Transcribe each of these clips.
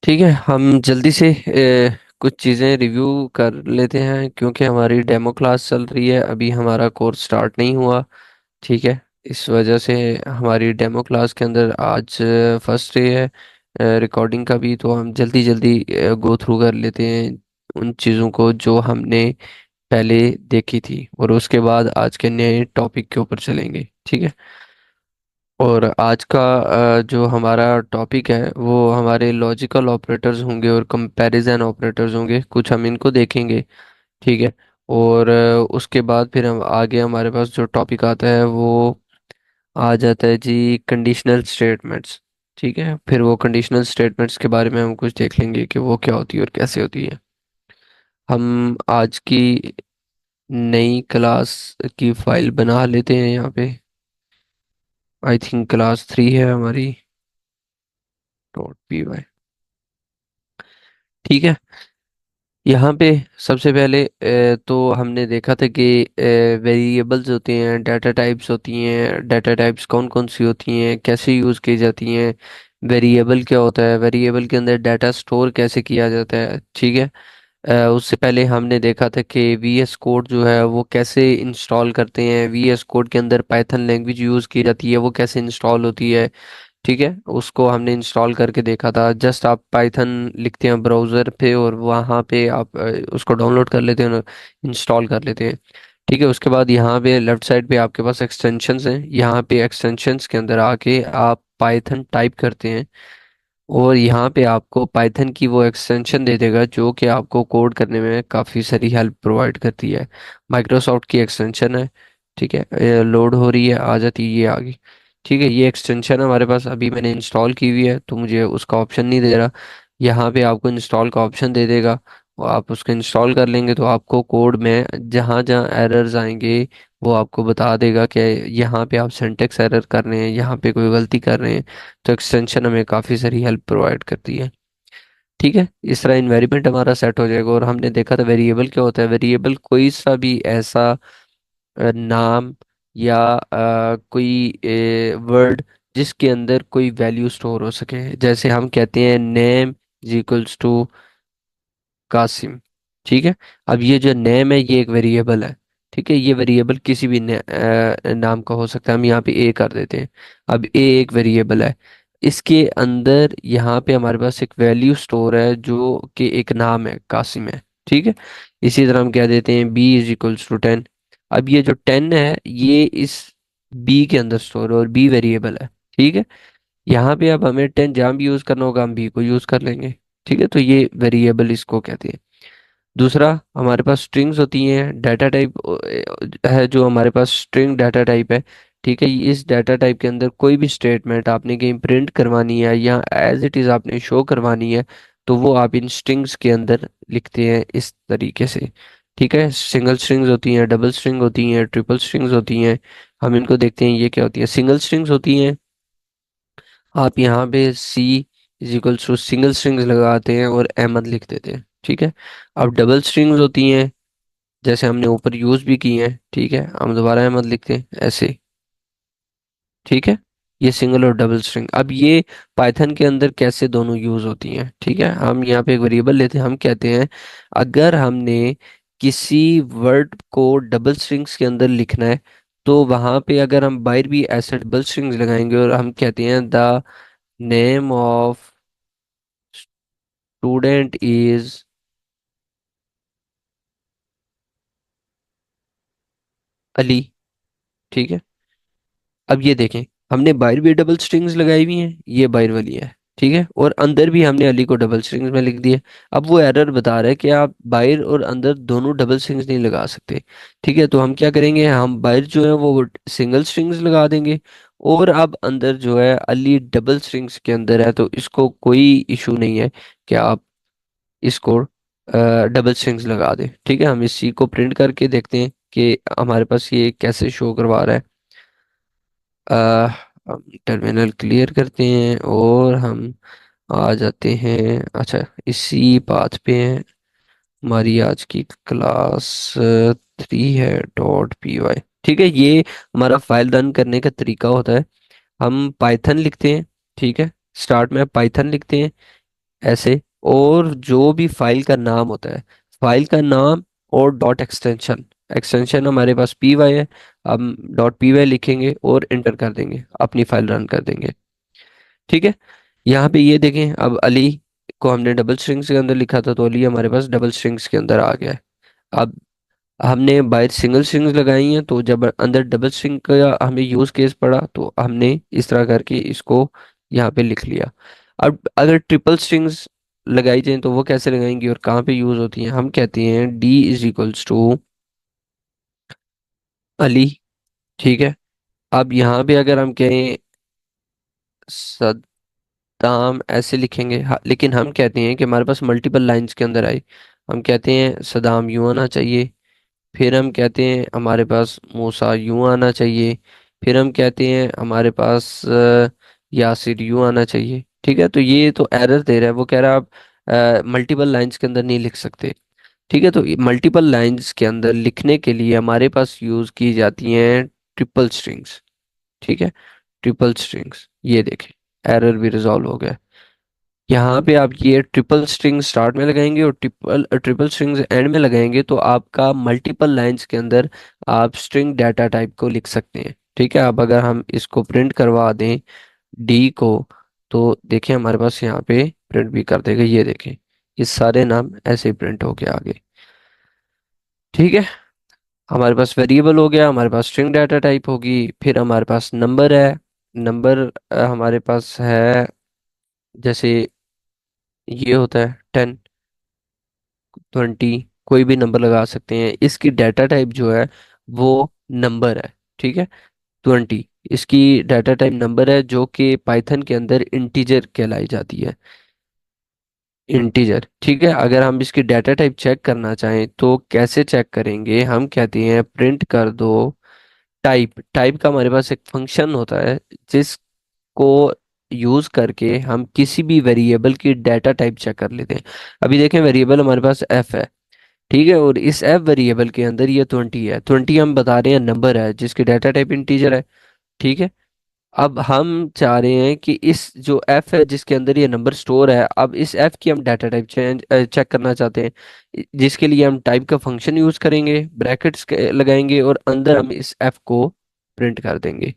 ठीक है, हम जल्दी से कुछ चीज़ें रिव्यू कर लेते हैं क्योंकि हमारी डेमो क्लास चल रही है। अभी हमारा कोर्स स्टार्ट नहीं हुआ। ठीक है, इस वजह से हमारी डेमो क्लास के अंदर आज फर्स्ट डे है रिकॉर्डिंग का भी। तो हम जल्दी जल्दी गो थ्रू कर लेते हैं उन चीज़ों को जो हमने पहले देखी थी, और उसके बाद आज के नए टॉपिक के ऊपर चलेंगे। ठीक है, और आज का जो हमारा टॉपिक है वो हमारे लॉजिकल ऑपरेटर्स होंगे और कंपैरिजन ऑपरेटर्स होंगे, कुछ हम इनको देखेंगे। ठीक है, और उसके बाद फिर हम आगे हमारे पास जो टॉपिक आता है वो आ जाता है जी कंडीशनल स्टेटमेंट्स। ठीक है, फिर वो कंडीशनल स्टेटमेंट्स के बारे में हम कुछ देख लेंगे कि वो क्या होती है और कैसे होती है। हम आज की नई क्लास की फाइल बना लेते हैं यहाँ पे। आई थिंक क्लास 3 है हमारी, .py। ठीक है, यहाँ पे सबसे पहले तो हमने देखा था कि वेरिएबल्स होते हैं, डाटा टाइप्स होती हैं। डाटा टाइप्स कौन कौन सी होती हैं, कैसे यूज़ की जाती हैं। वेरिएबल क्या होता है, वेरिएबल के अंदर डाटा स्टोर कैसे किया जाता है। ठीक है, उससे पहले हमने देखा था कि वी एस कोड जो है वो कैसे इंस्टॉल करते हैं। वी एस कोड के अंदर पाइथन लैंग्वेज यूज़ की जाती है, वो कैसे इंस्टॉल होती है। ठीक है, उसको हमने इंस्टॉल करके देखा था। जस्ट आप पाइथन लिखते हैं ब्राउज़र पे और वहाँ पे आप उसको डाउनलोड कर लेते हैं और इंस्टॉल कर लेते हैं। ठीक है, उसके बाद यहाँ पे लेफ्ट साइड पे आपके पास एक्सटेंशंस हैं। यहाँ पे एक्सटेंशंस के अंदर आके आप पाइथन टाइप करते हैं और यहाँ पे आपको पाइथन की वो एक्सटेंशन दे देगा जो कि आपको कोड करने में काफ़ी सारी हेल्प प्रोवाइड करती है। माइक्रोसॉफ्ट की एक्सटेंशन है। ठीक है, लोड हो रही है, आ जाती है ये आगे। ठीक है, ये एक्सटेंशन हमारे पास अभी मैंने इंस्टॉल की हुई है तो मुझे उसका ऑप्शन नहीं दे रहा। यहाँ पे आपको इंस्टॉल का ऑप्शन दे देगा और आप उसको इंस्टॉल कर लेंगे तो आपको कोड में जहाँ जहाँ एरर्स आएंगे वो आपको बता देगा कि यहाँ पे आप सिंटेक्स एरर कर रहे हैं, यहाँ पे कोई गलती कर रहे हैं। तो एक्सटेंशन हमें काफ़ी सारी हेल्प प्रोवाइड करती है। ठीक है, इस तरह इन्वायरमेंट हमारा सेट हो जाएगा। और हमने देखा था वेरिएबल क्या होता है। वेरिएबल कोई सा भी ऐसा नाम या कोई वर्ड जिसके अंदर कोई वैल्यू स्टोर हो सके। जैसे हम कहते हैं name is equals to Kasim. ठीक है, अब ये जो नेम है ये एक वेरिएबल है। ठीक है, ये वेरिएबल किसी भी नाम का हो सकता है। हम यहाँ पे ए कर देते हैं। अब ए एक वेरिएबल है, इसके अंदर यहाँ पे हमारे पास एक वैल्यू स्टोर है जो कि एक नाम है, कासिम है। ठीक है, इसी तरह हम कह देते हैं बी इज इक्वल्स टू 10। अब ये जो 10 है ये इस बी के अंदर स्टोर है और बी वेरिएबल है। ठीक है, यहाँ पे अब हमें 10 जहाँ भी यूज करना होगा हम बी को यूज कर लेंगे। ठीक है, तो ये वेरिएबल इसको कहते हैं। दूसरा, हमारे पास स्ट्रिंग्स होती हैं, डाटा टाइप है जो हमारे पास स्ट्रिंग डाटा टाइप है। ठीक है, इस डाटा टाइप के अंदर कोई भी स्टेटमेंट आपने कहीं प्रिंट करवानी है या एज इट इज़ आपने शो करवानी है तो वो आप इन स्ट्रिंग्स के अंदर लिखते हैं इस तरीके से। ठीक है, सिंगल स्ट्रिंग्स होती हैं, डबल स्ट्रिंग होती हैं, ट्रिपल स्ट्रिंग्स होती हैं। हम इनको देखते हैं ये क्या होती है। सिंगल स्ट्रिंग्स होती हैं, आप यहाँ पे C is equals to single strings लगाते हैं और अहमद लिख देते हैं। ठीक है, अब डबल स्ट्रिंग्स होती हैं जैसे हमने ऊपर यूज भी की हैं। ठीक है, हम दोबारा अहमद लिखते हैं ऐसे। ठीक है, ये सिंगल और डबल स्ट्रिंग। अब ये पाइथन के अंदर कैसे दोनों यूज होती हैं। ठीक है, हम यहाँ पे एक वेरिएबल लेते हैं, हम कहते हैं अगर हमने किसी वर्ड को डबल स्ट्रिंग्स के अंदर लिखना है तो वहां पे अगर हम बाहर भी ऐसे डबल स्ट्रिंग्स लगाएंगे और हम कहते हैं the name of student is Ali. ठीक है, अब ये देखें, हमने बाहर भी डबल स्ट्रिंग्स लगाई हुई हैं, ये बाहर वाली है। ठीक है, और अंदर भी हमने अली को डबल स्ट्रिंग्स में लिख दिया। अब वो एरर बता रहा है कि आप बाहर और अंदर दोनों डबल स्ट्रिंग्स नहीं लगा सकते। ठीक है, तो हम क्या करेंगे, हम बाहर जो है वो सिंगल स्ट्रिंग्स लगा देंगे और अब अंदर जो है अली डबल स्ट्रिंग्स के अंदर है तो इसको कोई इशू नहीं है कि आप इसको डबल स्ट्रिंग्स लगा दें। ठीक है, हम इस सी को प्रिंट करके देखते हैं कि हमारे पास ये कैसे शो करवा रहा है। हम टर्मिनल क्लियर करते हैं और हम आ जाते हैं। अच्छा, इसी पाथ पे हैं। हमारी आज की क्लास 3 है .py। ठीक है, ये हमारा फाइल रन करने का तरीका होता है। हम पाइथन लिखते हैं। ठीक है, स्टार्ट में पाइथन लिखते हैं, ऐसे। और जो भी फाइल का नाम होता है, फाइल का नाम और डॉट एक्सटेंशन, एक्सटेंशन हमारे पास पी वाई है, हम डॉट पी वाई लिखेंगे और इंटर कर देंगे, अपनी फाइल रन कर देंगे। ठीक है। यहाँ पे ये देखें, अब अली को हमने डबल स्ट्रिंग्स के अंदर लिखा था, तो अली हमारे पास डबल स्ट्रिंग्स के अंदर आ गया है। अब हमने बाहर सिंगल स्ट्रिंग्स लगाई हैं, तो जब अंदर डबल स्ट्रिंग का हमें यूज केस पड़ा तो हमने इस तरह करके इसको यहाँ पे लिख लिया। अब अगर ट्रिपल स्ट्रिंग्स लगाई जाए तो वो कैसे लगाएंगी और कहाँ पे यूज होती हैं? हम कहते हैं D is equals to Ali. ठीक है। अब यहाँ पे अगर हम कहें सदाम, ऐसे लिखेंगे, लेकिन हम कहते हैं कि हमारे पास मल्टीपल लाइंस के अंदर आई, हम कहते हैं सदाम यूं आना चाहिए, फिर हम कहते हैं हमारे पास मूसा यूं आना चाहिए, फिर हम कहते हैं हमारे पास यासिर यूं आना चाहिए। ठीक है। तो ये तो एरर दे रहा है, वो कह रहा है आप मल्टीपल लाइंस के अंदर नहीं लिख सकते। ठीक है। तो मल्टीपल लाइंस के अंदर लिखने के लिए हमारे पास यूज की जाती हैं ट्रिपल स्ट्रिंग्स। ठीक है। ट्रिपल स्ट्रिंग्स, ये देखें, एरर भी रिजॉल्व हो गया। यहाँ पे आप ये ट्रिपल स्ट्रिंग स्टार्ट में लगाएंगे और ट्रिपल ट्रिपल स्ट्रिंग्स एंड में लगाएंगे, तो आपका मल्टीपल लाइंस के अंदर आप स्ट्रिंग डाटा टाइप को लिख सकते हैं। ठीक है। अब अगर हम इसको प्रिंट करवा दें डी को, तो देखें हमारे पास यहाँ पे प्रिंट भी कर देगा, ये देखें, ये सारे नाम ऐसे ही प्रिंट हो के आगे। ठीक है। हमारे पास वेरिएबल हो गया, हमारे पास स्ट्रिंग डाटा टाइप होगी, फिर हमारे पास नंबर है। नंबर हमारे पास है, जैसे ये होता है 10, 20, कोई भी नंबर लगा सकते हैं। इसकी डाटा टाइप जो है वो नंबर है। ठीक है। 20 इसकी डाटा टाइप नंबर है, जो कि पाइथन के अंदर इंटीजर कहलाई जाती है, इंटीजर। ठीक है। अगर हम इसकी डाटा टाइप चेक करना चाहें तो कैसे चेक करेंगे? हम कहते हैं प्रिंट कर दो टाइप। टाइप का हमारे पास एक फंक्शन होता है जिसको यूज करके हम किसी भी वेरिएबल की डाटा टाइप चेक कर लेते हैं। अभी देखें, वेरिएबल हमारे पास एफ है। ठीक है। और इस एफ वेरिएबल के अंदर ये 20 है, 20 हम बता रहे हैं नंबर है जिसकी डाटा टाइप इंटीजर है। ठीक है। अब हम चाह रहे हैं कि इस जो एफ है जिसके अंदर ये नंबर स्टोर है, अब इस एफ की हम डाटा टाइप चेक करना चाहते हैं, जिसके लिए हम टाइप का फंक्शन यूज करेंगे, ब्रैकेट्स लगाएंगे और अंदर हम इस एफ को प्रिंट कर देंगे।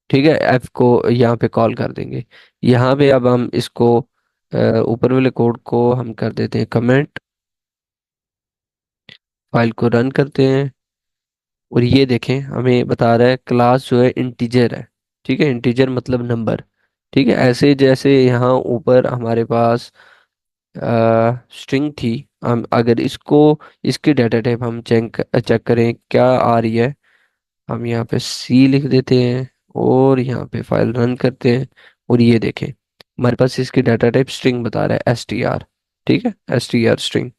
ठीक है। एफ को यहाँ पे कॉल कर देंगे। यहाँ पे अब हम इसको ऊपर वाले कोड को हम कर देते हैं कमेंट, फाइल को रन करते हैं और ये देखें हमें बता रहा है क्लास जो है इंटीजर है। ठीक है। इंटीजर मतलब नंबर। ठीक है। ऐसे जैसे यहाँ ऊपर हमारे पास स्ट्रिंग थी, हम अगर इसको, इसकी डाटा टाइप हम चेक चेक करें क्या आ रही है, हम यहाँ पे सी लिख देते हैं और यहाँ पे फाइल रन करते हैं और ये देखें हमारे पास इसकी डाटा टाइप स्ट्रिंग बता रहा है, एस टी आर। ठीक है। S T R string.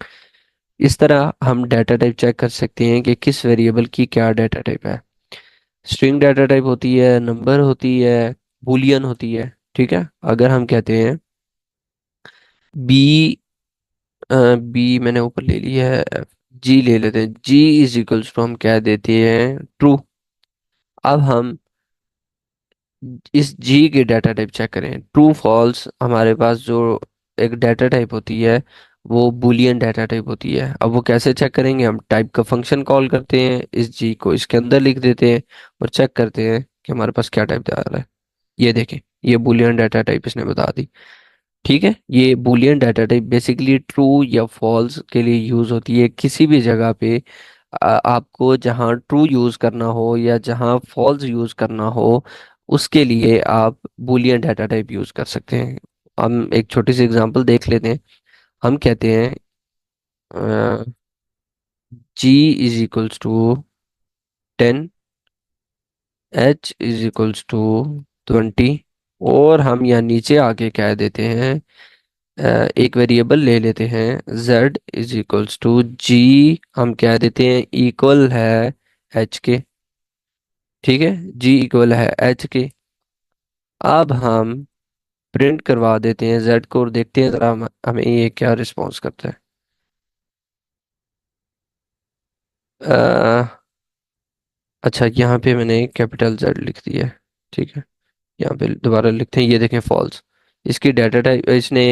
इस तरह हम डाटा टाइप चेक कर सकते हैं कि किस वेरिएबल की क्या डाटा टाइप है। स्ट्रिंग डाटा टाइप होती है, नंबर होती है, बूलियन होती है। ठीक है। अगर हम कहते हैं बी, बी मैंने ऊपर ले लिया है, जी ले लेते हैं, जी इज इक्वल्स टू हम कह देते हैं ट्रू। अब हम इस जी की डाटा टाइप चेक करें, ट्रू फॉल्स, हमारे पास जो एक डाटा टाइप होती है वो बूलियन डाटा टाइप होती है। अब वो कैसे चेक करेंगे? हम टाइप का फंक्शन कॉल करते हैं, इस जी को इसके अंदर लिख देते हैं और चेक करते हैं कि हमारे पास क्या टाइप आ रहा है। ये देखें, ये बूलियन डाटा टाइप इसने बता दी। ठीक है। ये Boolean data type basically true या फॉल्स के लिए यूज होती है। किसी भी जगह पे आपको जहाँ ट्रू यूज करना हो या जहाँ फॉल्स यूज करना हो, उसके लिए आप बूलियन डाटा टाइप यूज कर सकते हैं। हम एक छोटी सी एग्जांपल देख लेते हैं। हम कहते हैं G is equals to 10, H is equals to 20, और हम यहाँ नीचे आके कह देते हैं एक वेरिएबल ले लेते हैं z इज इक्वल्स टू जी, हम कह देते हैं इक्वल है h के। ठीक है। जी इक्वल है h के। अब हम प्रिंट करवा देते हैं z को और देखते हैं जरा हमें ये क्या रिस्पॉन्स करता है। अ, अच्छा, यहाँ पे मैंने कैपिटल Z लिख दिया है। ठीक है। यहाँ पे दोबारा लिखते हैं, ये देखें फॉल्स। इसकी डाटा टाइप इसने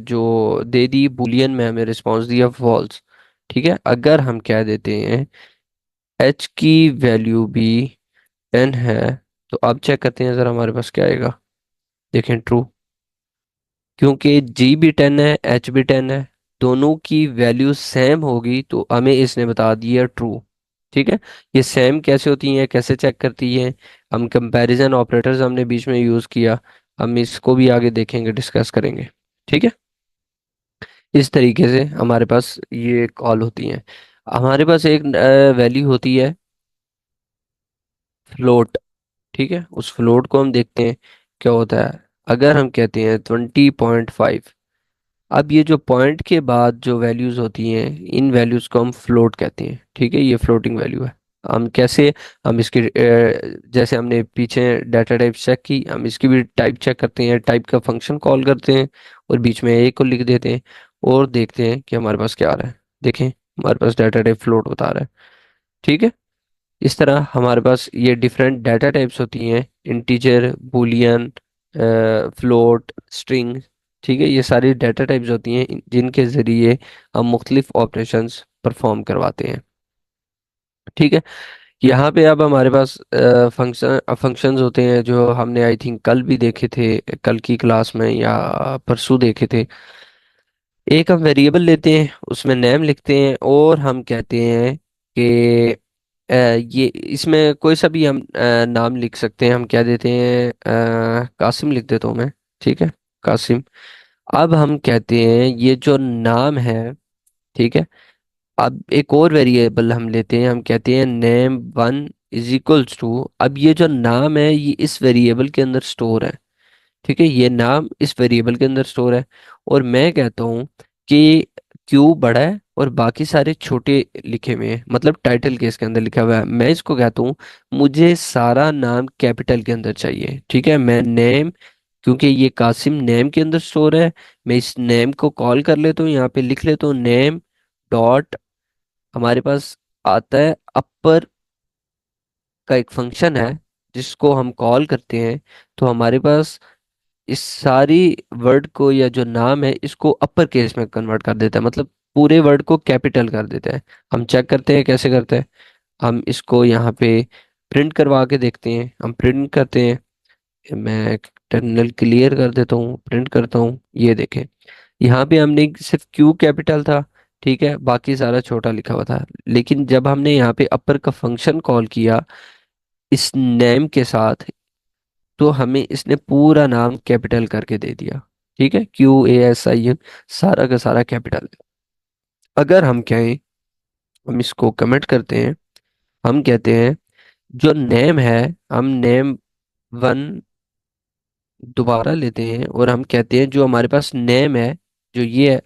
जो दे दी बुलियन में हमें रिस्पॉन्स दिया फॉल्स। ठीक है, अगर हम कह देते हैं एच की वैल्यू भी 10 है, तो अब चेक करते हैं ज़रा हमारे पास क्या आएगा। देखें ट्रू, क्योंकि जी भी 10 है एच भी 10 है, दोनों की वैल्यू सेम होगी, तो हमें इसने बता दिया ट्रू। ठीक है, ये सेम कैसे होती हैं, कैसे चेक करती हैं, हम कंपैरिजन ऑपरेटर्स हमने बीच में यूज़ किया, हम इसको भी आगे देखेंगे, डिस्कस करेंगे। ठीक है, इस तरीके से हमारे पास ये कॉल होती हैं। हमारे पास एक वैल्यू होती है फ्लोट। ठीक है, उस फ्लोट को हम देखते हैं क्या होता है। अगर हम कहते हैं 20.5, अब ये जो पॉइंट के बाद जो वैल्यूज होती हैं, इन वैल्यूज को हम फ्लोट कहते हैं। ठीक है, ये फ्लोटिंग वैल्यू है। हम कैसे, हम इसकी जैसे हमने पीछे डाटा टाइप चेक की, हम इसकी भी टाइप चेक करते हैं, टाइप का फंक्शन कॉल करते हैं और बीच में एक को लिख देते हैं और देखते हैं कि हमारे पास क्या आ रहा है। देखें, हमारे पास डाटा टाइप फ्लोट बता रहा है। ठीक है, इस तरह हमारे पास ये डिफरेंट डाटा टाइप्स होती हैं, इंटीजर, बूलियन, फ्लोट, स्ट्रिंग। ठीक है, ये सारी डाटा टाइप्स होती हैं जिनके ज़रिए हम मुख्तलिफ ऑपरेशंस परफॉर्म करवाते हैं। ठीक है, यहाँ पे अब हमारे पास फंक्शंस होते हैं जो हमने आई थिंक कल भी देखे थे, कल की क्लास में या परसों देखे थे। एक हम वेरिएबल लेते हैं, उसमें नेम लिखते हैं और हम कहते हैं कि ये इसमें कोई सा भी हम नाम लिख सकते हैं। हम क्या देते हैं, कासिम लिख देता हूँ मैं। ठीक है, कासिम। अब हम कहते हैं ये जो नाम है, ठीक है, अब एक और वेरिएबल हम लेते हैं, हम कहते हैं name one is equals to, अब ये जो नाम है ये इस वेरिएबल के अंदर स्टोर है। ठीक है, ये नाम इस वेरिएबल के अंदर स्टोर है और मैं कहता हूँ कि क्यू बड़ा है और बाकी सारे छोटे लिखे हुए हैं, मतलब टाइटल केस के अंदर लिखा हुआ है। मैं इसको कहता हूँ मुझे सारा नाम कैपिटल के अंदर चाहिए। ठीक है, मैं नेम, क्योंकि ये कासिम नेम के अंदर स्टोर है, मैं इस नेम को कॉल कर लेता हूँ, यहाँ पे लिख लेता हूँ नेम डॉट, हमारे पास आता है अपर का एक फंक्शन है जिसको हम कॉल करते हैं, तो हमारे पास इस सारी वर्ड को या जो नाम है इसको अपर केस में कन्वर्ट कर देता है, मतलब पूरे वर्ड को कैपिटल कर देता है। हम चेक करते हैं कैसे करते हैं, हम इसको यहाँ पे प्रिंट करवा के देखते हैं। हम प्रिंट करते हैं, मैं टर्मिनल क्लियर कर देता हूँ, प्रिंट करता हूँ, ये देखें यहाँ पे हमने सिर्फ क्यू कैपिटल था, ठीक है, बाकी सारा छोटा लिखा हुआ था। लेकिन जब हमने यहाँ पे अपर का फंक्शन कॉल किया इस नेम के साथ, तो हमें इसने पूरा नाम कैपिटल करके दे दिया। ठीक है, QASIN सारा का सारा कैपिटल है। अगर हम कहें, हम इसको कमेंट करते हैं, हम कहते हैं जो नेम है, हम नेम वन दोबारा लेते हैं और हम कहते हैं जो हमारे पास नेम है, जो ये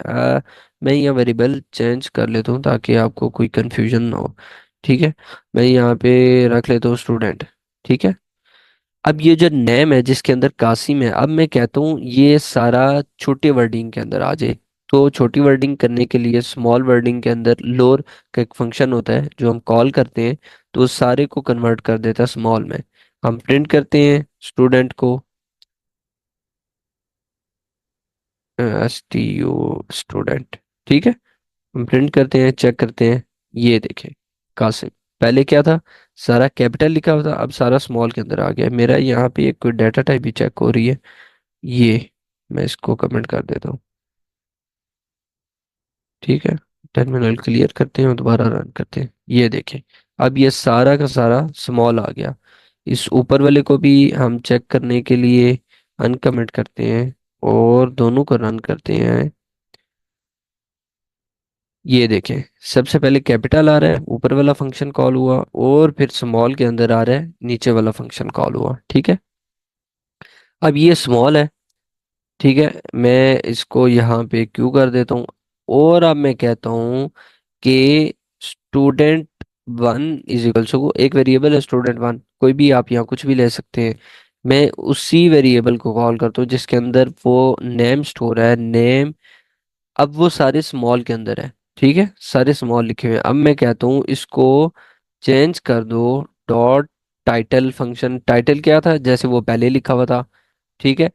मैं यह वेरिएबल चेंज कर लेता हूँ ताकि आपको कोई कंफ्यूजन ना हो। ठीक है, मैं यहाँ पे रख लेता हूँ स्टूडेंट। ठीक है, अब ये जो नेम है जिसके अंदर कासिम है, अब मैं कहता हूँ ये सारा छोटे वर्डिंग के अंदर आ जाए। तो छोटी वर्डिंग करने के लिए स्मॉल वर्डिंग के अंदर लोअर का एक फंक्शन होता है जो हम कॉल करते हैं, तो उस सारे को कन्वर्ट कर देता है स्मॉल में। हम प्रिंट करते हैं स्टूडेंट को, STU स्टूडेंट। ठीक है, हम प्रिंट करते हैं, चेक करते हैं, ये देखें कासिम, पहले क्या था, सारा कैपिटल लिखा हुआ था, अब सारा स्मॉल के अंदर आ गया। मेरा यहाँ पे एक कोई डाटा टाइप भी चेक हो रही है, ये मैं इसको कमेंट कर देता हूँ। ठीक है, टर्मिनल क्लियर करते हैं और दोबारा रन करते हैं, ये देखें अब ये सारा का सारा स्मॉल आ गया। इस ऊपर वाले को भी हम चेक करने के लिए अनकमेंट करते हैं और दोनों को रन करते हैं। ये देखें, सबसे पहले कैपिटल आ रहा है, ऊपर वाला फंक्शन कॉल हुआ, और फिर स्मॉल के अंदर आ रहा है, नीचे वाला फंक्शन कॉल हुआ। ठीक है, अब ये स्मॉल है। ठीक है, मैं इसको यहाँ पे क्यू कर देता हूँ और अब मैं कहता हूँ कि student one is equal to, एक वेरिएबल है स्टूडेंट वन, कोई भी आप यहाँ कुछ भी ले सकते हैं। मैं उसी वेरिएबल को कॉल करता हूँ जिसके अंदर वो नेम स्टोर है, नेम, अब वो सारे स्मॉल के अंदर है। ठीक है, सारे स्मॉल लिखे हुए हैं। अब मैं कहता हूँ इसको चेंज कर दो डॉट टाइटल फंक्शन, टाइटल क्या था जैसे वो पहले लिखा हुआ था। ठीक है,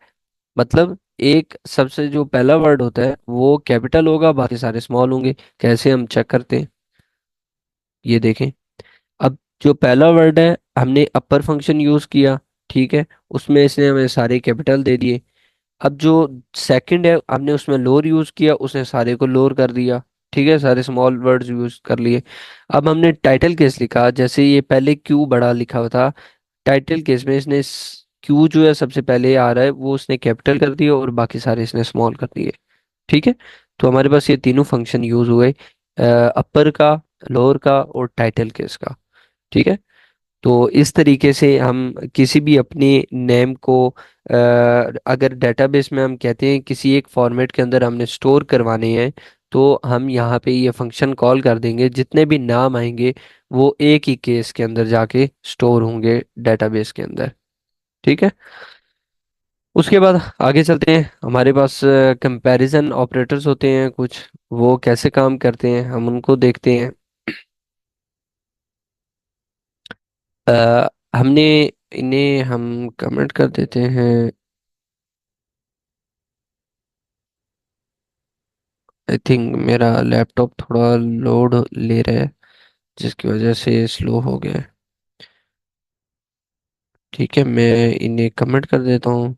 मतलब एक सबसे जो पहला वर्ड होता है वो कैपिटल होगा, बाकी सारे स्मॉल होंगे। कैसे हम चेक करते हैं, ये देखें। अब जो पहला वर्ड है, हमने अपर फंक्शन यूज किया, ठीक है, उसमें इसने हमें सारे कैपिटल दे दिए। अब जो सेकंड है, हमने उसमें लोअर यूज किया, उसने सारे को लोअर कर दिया, ठीक है, सारे स्मॉल वर्ड्स यूज कर लिए। अब हमने टाइटल केस लिखा, जैसे ये पहले क्यू बड़ा लिखा हुआ था, टाइटल केस में इसने क्यू जो है सबसे पहले आ रहा है वो उसने कैपिटल कर दिया और बाकी सारे इसने स्मॉल कर दिए, ठीक है। तो हमारे पास ये तीनों फंक्शन यूज हुए, अपर का, लोअर का और टाइटल केस का, ठीक है। तो इस तरीके से हम किसी भी अपने नेम को अगर डेटाबेस में हम कहते हैं किसी एक फॉर्मेट के अंदर हमने स्टोर करवाने हैं, तो हम यहाँ पे ये फंक्शन कॉल कर देंगे, जितने भी नाम आएंगे वो एक ही केस के अंदर जाके स्टोर होंगे डेटाबेस के अंदर, ठीक है। उसके बाद आगे चलते हैं, हमारे पास कंपैरिजन ऑपरेटर्स होते हैं कुछ, वो कैसे काम करते हैं हम उनको देखते हैं। हमने इन्हें हम कमेंट कर देते हैं। आई थिंक मेरा लैपटॉप थोड़ा लोड ले रहा है, जिसकी वजह से स्लो हो गया है। ठीक है, मैं इन्हें कमेंट कर देता हूँ।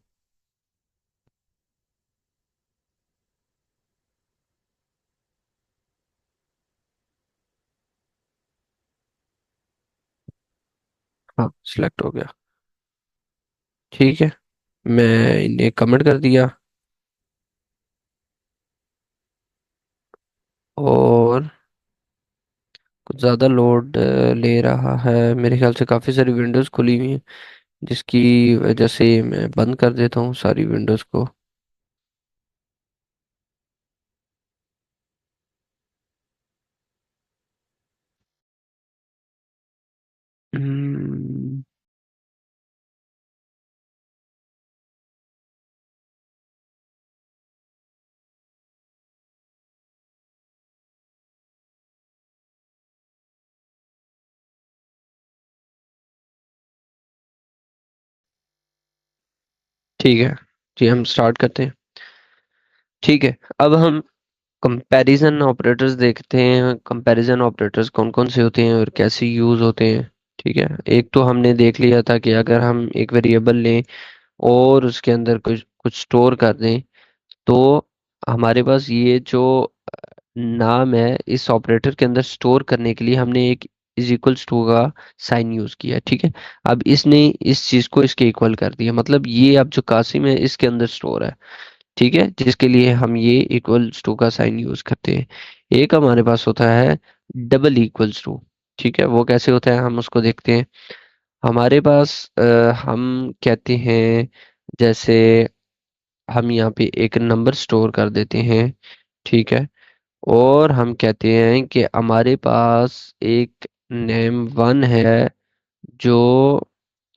हाँ, सिलेक्ट हो गया, ठीक है, मैं इन्हें कमेंट कर दिया। और कुछ ज़्यादा लोड ले रहा है, मेरे ख्याल से काफ़ी सारी विंडोज़ खुली हुई हैं, जिसकी वजह से मैं बंद कर देता हूँ सारी विंडोज़ को। हम्म, ठीक है, जी हम स्टार्ट करते हैं। ठीक है, अब हम कंपैरिजन ऑपरेटर्स देखते हैं, कंपैरिजन ऑपरेटर्स कौन कौन से होते हैं और कैसे यूज होते हैं। ठीक है, एक तो हमने देख लिया था कि अगर हम एक वेरिएबल लें और उसके अंदर कुछ कुछ स्टोर कर दें, तो हमारे पास ये जो नाम है, इस ऑपरेटर के अंदर स्टोर करने के लिए हमने एक इज इक्वल्स टू का साइन यूज किया, ठीक है। अब इसने इस चीज को इसके इक्वल कर दिया, मतलब ये अब जो कासिम है इसके अंदर स्टोर है, ठीक है, जिसके लिए हम ये इक्वल्स टू का साइन यूज करते हैं। एक हमारे पास होता है डबल इक्वल्स टू, ठीक है, वो कैसे होता है हम उसको देखते हैं। हमारे पास हम कहते हैं, जैसे हम यहाँ पे एक नंबर स्टोर कर देते हैं, ठीक है, और हम कहते हैं कि हमारे पास एक नेम वन है जो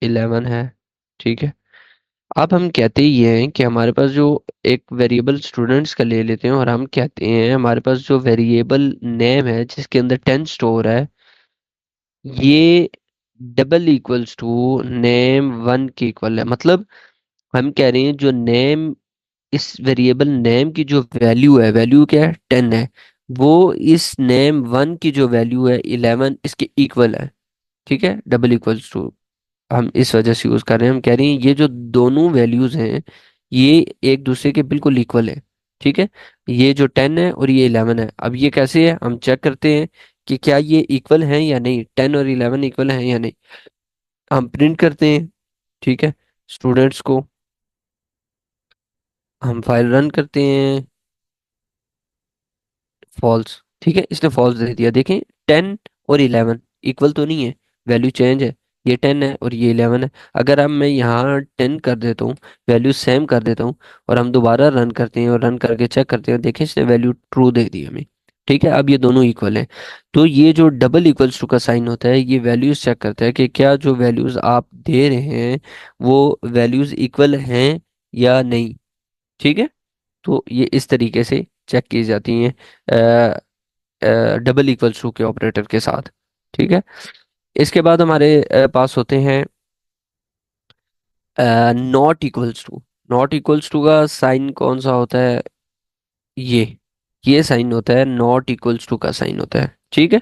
11 है, ठीक है। अब हम कहते ही ये हैं कि हमारे पास जो एक वेरिएबल स्टूडेंट्स का ले लेते हैं और हम कहते हैं हमारे पास जो वेरिएबल नेम है जिसके अंदर 10 स्टोर है, ये double equals to name one के इक्वल है। मतलब हम कह रहे हैं जो नेम, इस वेरिएबल नेम की जो वैल्यू है, वैल्यू क्या है, 10 है, वो इस नेम वन की जो वैल्यू है 11 इसके इक्वल है, ठीक है, डबल इक्वल्स टू हम इस वजह से यूज कर रहे हैं। हम कह रहे हैं ये जो दोनों वैल्यूज हैं ये एक दूसरे के बिल्कुल इक्वल है, ठीक है। ये जो 10 है और ये 11 है, अब ये कैसे है हम चेक करते हैं कि क्या ये इक्वल हैं या नहीं, 10 और 11 इक्वल हैं या नहीं। हम प्रिंट करते हैं, ठीक है, स्टूडेंट्स को, हम फाइल रन करते हैं, फॉल्स, ठीक है, इसने फॉल्स दे दिया। देखें, 10 और 11 इक्वल तो नहीं है, वैल्यू चेंज है, ये 10 है और ये 11 है। अगर अब मैं यहाँ 10 कर देता हूँ, वैल्यू सेम कर देता हूँ, और हम दोबारा रन करते हैं और रन करके चेक करते हैं, देखें इसने वैल्यू ट्रू दे दी हमें, ठीक है। अब ये दोनों इक्वल हैं। तो ये जो डबल इक्वल्स टू का साइन होता है, ये वैल्यूज चेक करता है कि क्या जो वैल्यूज आप दे रहे हैं वो वैल्यूज इक्वल हैं या नहीं, ठीक है। तो ये इस तरीके से चेक की जाती हैं डबल इक्वल्स टू के ऑपरेटर के साथ, ठीक है। इसके बाद हमारे पास होते हैं not equals to. Not equals to का साइन कौन सा होता है? ये ये साइन होता है, नॉट इक्वल्स टू का साइन होता है, ठीक है।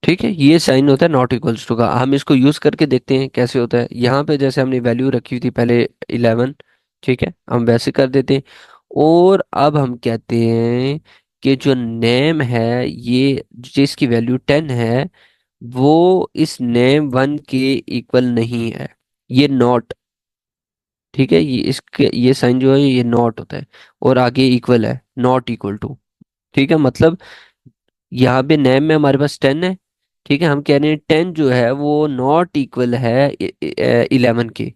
ठीक है, ये साइन होता है नॉट इक्वल्स टू का। हम इसको यूज करके देखते हैं कैसे होता है। यहाँ पे जैसे हमने वैल्यू रखी हुई थी पहले 11, ठीक है, हम वैसे कर देते हैं। और अब हम कहते हैं कि जो नेम है, ये जिसकी वैल्यू 10 है, वो इस नेम 1 के इक्वल नहीं है, ये नॉट। ठीक है, ये इसके ये साइन जो है ये नॉट होता है। और आगे इक्वल है, नॉट इक्वल टू। ठीक है, मतलब यहाँ पे नेम में हमारे पास 10 है। ठीक है, हम कह रहे हैं 10 जो है वो नॉट इक्वल है 11 के।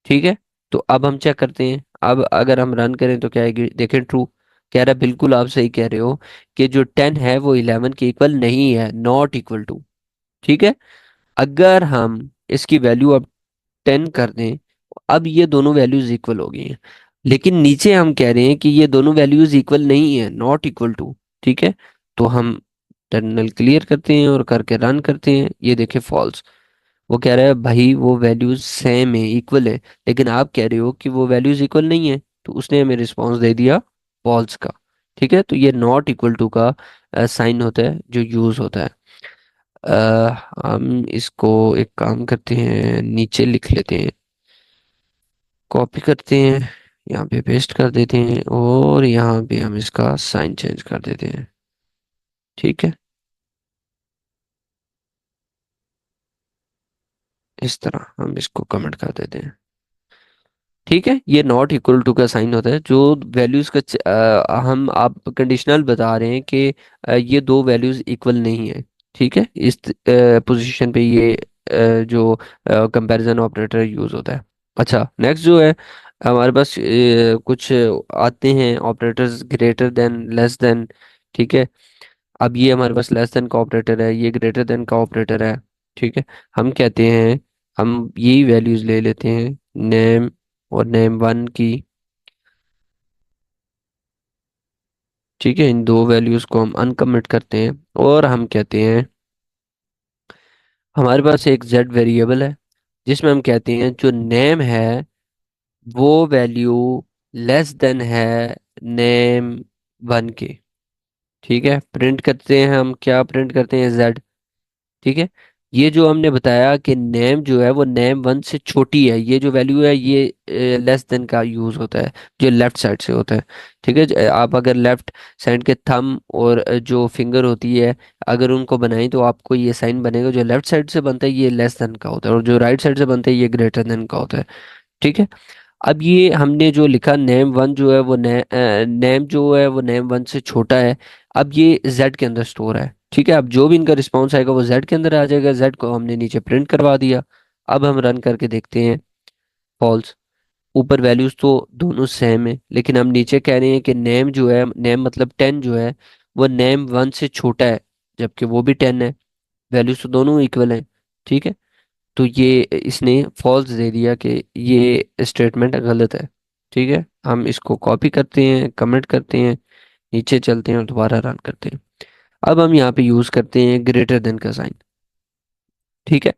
ठीक है, तो अब हम चेक करते हैं। अब अगर हम रन करें तो क्या आएगी, देखें, ट्रू कह रहा है। बिल्कुल आप सही कह रहे हो कि जो 10 है वो 11 के इक्वल नहीं है, नॉट इक्वल टू। ठीक है, अगर हम इसकी वैल्यू अब 10 कर दें, अब ये दोनों वैल्यूज इक्वल हो गई हैं। लेकिन नीचे हम कह रहे हैं कि ये दोनों वैल्यूज इक्वल नहीं है, नॉट इक्वल टू। ठीक है, तो हम टर्मिनल क्लियर करते हैं और करके रन करते हैं। ये देखें, फॉल्स। वो कह रहा है भाई वो वैल्यूज सेम है, इक्वल है। लेकिन आप कह रहे हो कि वो वैल्यूज इक्वल नहीं है, तो उसने हमें रिस्पॉन्स दे दिया फॉल्स का। ठीक है, तो ये नॉट इक्वल टू का साइन होता है जो यूज होता है। हम इसको एक काम करते हैं, नीचे लिख लेते हैं, कॉपी करते हैं, यहाँ पे पेस्ट कर देते हैं और यहाँ पे हम इसका साइन चेंज कर देते हैं। ठीक है, इस तरह हम इसको कमेंट कर देते हैं। ठीक है, ये नॉट इक्वल टू का साइन होता है जो वैल्यूज का हम आप कंडीशनल बता रहे हैं कि ये दो वैल्यूज इक्वल नहीं है। ठीक है, इस पोजीशन पे ये जो कंपैरिजन ऑपरेटर यूज होता है। अच्छा, नेक्स्ट जो है हमारे पास कुछ आते हैं operators, greater than, less then. ठीक है, अब ये हमारे पास लेस देन का ऑपरेटर है, ये ग्रेटर देन का ऑपरेटर है। ठीक है, हम कहते हैं, हम यही वैल्यूज ले लेते हैं, नेम और नेम 1 की। ठीक है, इन दो वैल्यूज को हम अनकमिट करते हैं और हम कहते हैं हमारे पास एक z वेरिएबल है जिसमें हम कहते हैं जो नेम है वो वैल्यू लेस देन है नेम 1 के। ठीक है, प्रिंट करते हैं, हम क्या प्रिंट करते हैं, z। ठीक है, ये जो हमने बताया कि नेम जो है वो नेम 1 से छोटी है, ये जो वैल्यू है ये लेस देन का यूज होता है, जो लेफ्ट साइड से होता है। ठीक है, आप अगर लेफ्ट साइड के थंब और जो फिंगर होती है, अगर उनको बनाएं तो आपको ये साइन बनेगा। जो लेफ्ट साइड से बनता है ये लेस देन का होता है और जो राइट साइड से बनता है ये ग्रेटर देन का होता है। ठीक है, अब ये हमने जो लिखा नेम 1 जो है वो नेम जो है वो नेम 1 से छोटा है। अब ये जेड के अंदर स्टोर है। ठीक है, अब जो भी इनका रिस्पॉन्स आएगा वो जेड के अंदर आ जाएगा, जेड को हमने नीचे प्रिंट करवा दिया। अब हम रन करके देखते हैं, फॉल्स। ऊपर वैल्यूज तो दोनों सेम है, लेकिन हम नीचे कह रहे हैं कि नेम जो है, नेम मतलब 10 जो है वो नेम 1 से छोटा है, जबकि वो भी 10 है। वैल्यूज तो दोनों इक्वल है। ठीक है, तो ये इसने फॉल्स दे दिया कि ये स्टेटमेंट गलत है। ठीक है, हम इसको कॉपी करते हैं, कमेंट करते हैं, नीचे चलते हैं और दोबारा रन करते हैं। अब हम यहाँ पे यूज करते हैं ग्रेटर देन का साइन। ठीक है,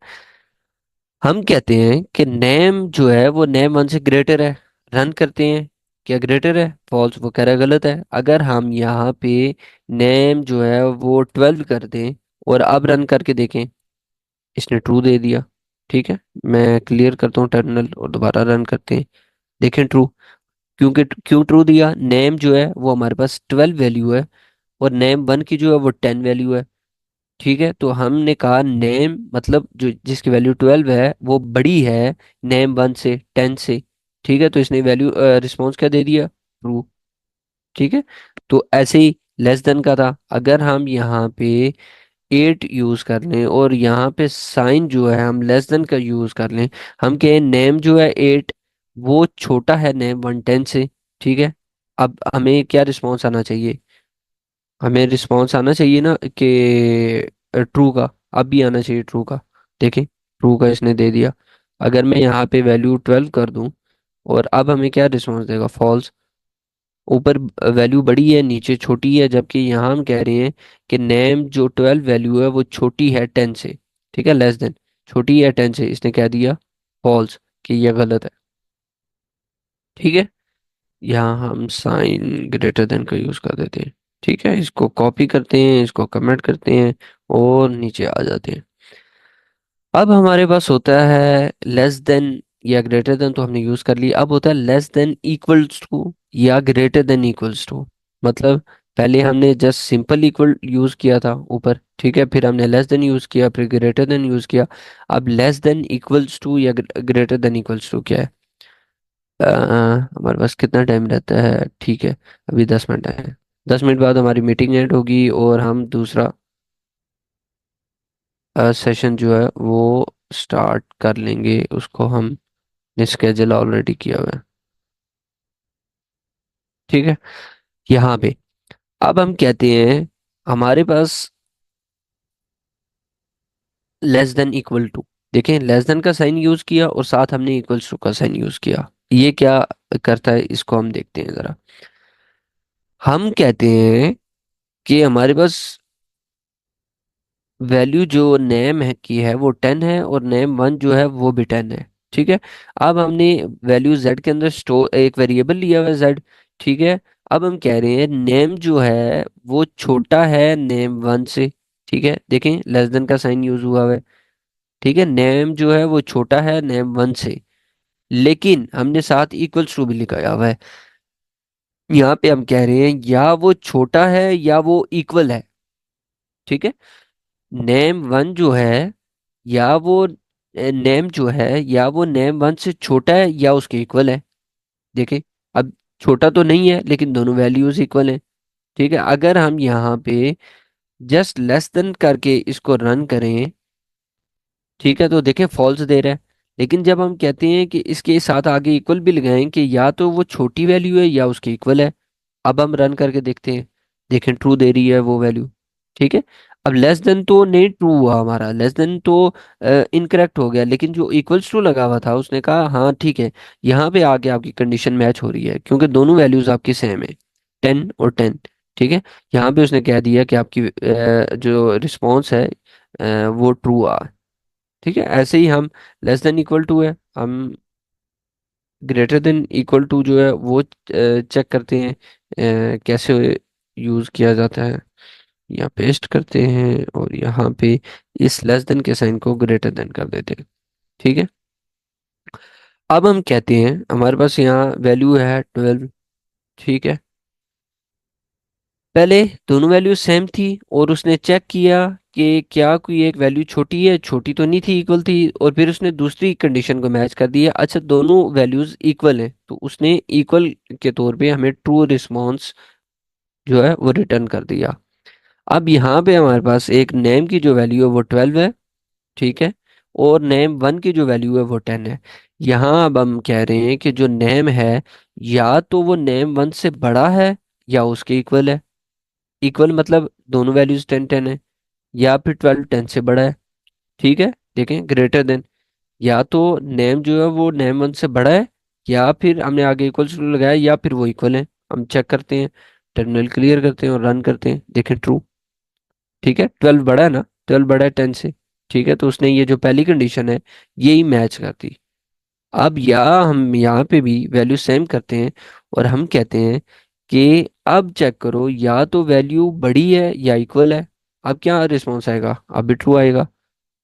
हम कहते हैं कि नेम जो है वो नेम 1 से ग्रेटर है। रन करते हैं, क्या ग्रेटर है, फॉल्स। वो कह रहा है गलत है। अगर हम यहाँ पे नेम जो है वो 12 कर दें और अब रन करके देखें, इसने ट्रू दे दिया। ठीक है, मैं क्लियर करता हूँ टर्मिनल और दोबारा रन करते हैं, देखें ट्रू। क्योंकि क्यों ट्रू दिया, नेम जो है वो हमारे पास 12 वैल्यू है और नेम 1 की जो है वो 10 वैल्यू है। ठीक है, तो हमने कहा नेम मतलब जो जिसकी वैल्यू 12 है वो बड़ी है नेम 1 से, 10 से। ठीक है, तो इसने वैल्यू रिस्पॉन्स क्या दे दिया, ट्रू। ठीक है, तो ऐसे ही लेस देन का था, अगर हम यहाँ पे 8 यूज कर लें और यहाँ पे साइन जो है हम लेस देन का यूज कर लें, हम कहें नेम जो है 8 वो छोटा है नेम 110 से। ठीक है, अब हमें क्या रिस्पॉन्स आना चाहिए, हमें रिस्पॉन्स आना चाहिए ना कि ट्रू का। अब भी आना चाहिए ट्रू का, देखें ट्रू का इसने दे दिया। अगर मैं यहाँ पे वैल्यू 12 कर दूं और अब हमें क्या रिस्पॉन्स देगा, फॉल्स। ऊपर वैल्यू बड़ी है, नीचे छोटी है, जबकि यहाँ हम कह रहे हैं कि नेम जो 12 वैल्यू है वो छोटी है 10 से। ठीक है, लेस देन। छोटी है 10 से, इसने कह दिया फॉल्स, कि यह गलत है। ठीक है, यहाँ हम साइन ग्रेटर देन का यूज कर देते हैं। ठीक है, इसको कॉपी करते हैं, इसको कमेंट करते हैं और नीचे आ जाते हैं। अब हमारे पास होता है लेस देन या ग्रेटर देन, तो हमने यूज कर लिया। अब होता है लेस देन इक्वल्स टू या ग्रेटर देन इक्वल्स टू। मतलब पहले हमने जस्ट सिंपल इक्वल यूज किया था ऊपर, ठीक है, फिर हमने लेस देन यूज किया, फिर ग्रेटर देन यूज किया। अब लेस देन इक्वल्स टू या ग्रेटर देन इक्वल्स टू क्या है? हमारे पास कितना टाइम रहता है? ठीक है, अभी 10 मिनट है। 10 मिनट बाद हमारी मीटिंग एंड होगी और हम दूसरा सेशन जो है वो स्टार्ट कर लेंगे। उसको हम स्केजूल ऑलरेडी किया हुआ है। ठीक है, यहाँ पे अब हम कहते हैं हमारे पास लेस देन इक्वल टू। देखें, लेस देन का साइन यूज किया और साथ हमने इक्वल्स टू का साइन यूज किया। ये क्या करता है, इसको हम देखते हैं जरा। हम कहते हैं कि हमारे पास वैल्यू जो नेम है की है वो 10 है और नेम 1 जो है वो भी 10 है। ठीक है, अब हमने वैल्यू z के अंदर स्टोर एक वेरिएबल लिया हुआ है z। ठीक है, अब हम कह रहे हैं नेम जो है वो छोटा है नेम 1 से। ठीक है, देखें लेस देन का साइन यूज हुआ है। ठीक है, नेम जो है वो छोटा है नेम 1 से, लेकिन हमने साथ इक्वल्स टू भी लिखाया हुआ है। यहाँ पे हम कह रहे हैं या वो छोटा है या वो इक्वल है। ठीक है, नेम 1 जो है या वो नेम जो है या वो नेम 1 से छोटा है या उसके इक्वल है। देखें, अब छोटा तो नहीं है लेकिन दोनों वैल्यूज इक्वल हैं। ठीक है, अगर हम यहाँ पे जस्ट लेस देन करके इसको रन करें, ठीक है, तो देखें फॉल्स दे रहा है। लेकिन जब हम कहते हैं कि इसके साथ आगे इक्वल भी लगाएं कि या तो वो छोटी वैल्यू है या उसके इक्वल है, अब हम रन करके देखते हैं। देखें ट्रू दे रही है वो वैल्यू। ठीक है, अब लेस देन तो नहीं ट्रू हुआ, हमारा लेस देन तो इनकरेक्ट हो गया, लेकिन जो इक्वल्स टू लगा हुआ था उसने कहा हाँ ठीक है, यहाँ पे आके आपकी कंडीशन मैच हो रही है क्योंकि दोनों वैल्यूज आपकी सेम है, 10 और 10। ठीक है, यहाँ पे उसने कह दिया कि आपकी जो रिस्पॉन्स है वो ट्रू आ। ठीक है, ऐसे ही हम लेस देन इक्वल टू है, हम ग्रेटर देन इक्वल टू जो है वो चेक करते हैं कैसे यूज किया जाता है। यहाँ पेस्ट करते हैं और यहाँ पे इस लेस देन के साइन को ग्रेटर देन कर देते हैं। ठीक है, अब हम कहते हैं हमारे पास यहाँ वैल्यू है 12। ठीक है, पहले दोनों वैल्यू सेम थी और उसने चेक किया कि क्या कोई एक वैल्यू छोटी है, छोटी तो नहीं थी, इक्वल थी, और फिर उसने दूसरी कंडीशन को मैच कर दिया। अच्छा, दोनों वैल्यूज इक्वल हैं तो उसने इक्वल के तौर पे हमें ट्रू रिस्पॉन्स जो है वो रिटर्न कर दिया। अब यहाँ पे हमारे पास एक नेम की जो वैल्यू है वो 12 है। ठीक है, और नेम 1 की जो वैल्यू है वो 10 है। यहाँ अब हम कह रहे हैं कि जो नेम है या तो वो नेम 1 से बड़ा है या उसके इक्वल है। इक्वल मतलब दोनों वैल्यूज 10 10 है, या फिर 12 10 से बड़ा है। ठीक है, देखें ग्रेटर देन, या तो नेम जो है वो नेम 1 से बड़ा है या फिर हमने आगे इक्वल टू लगाया या फिर वो इक्वल है। हम चेक करते हैं, टर्मिनल क्लियर करते हैं और रन करते हैं, देखें ट्रू। ठीक है, 12 बड़ा है ना, 12 बड़ा है 10 से। ठीक है, तो उसने ये जो पहली कंडीशन है यही मैच करती। अब या हम यहाँ पे भी वैल्यू सेम करते हैं और हम कहते हैं कि अब चेक करो या तो वैल्यू बड़ी है या इक्वल है। अब क्या रिस्पॉन्स आएगा? अब भी ट्रू आएगा।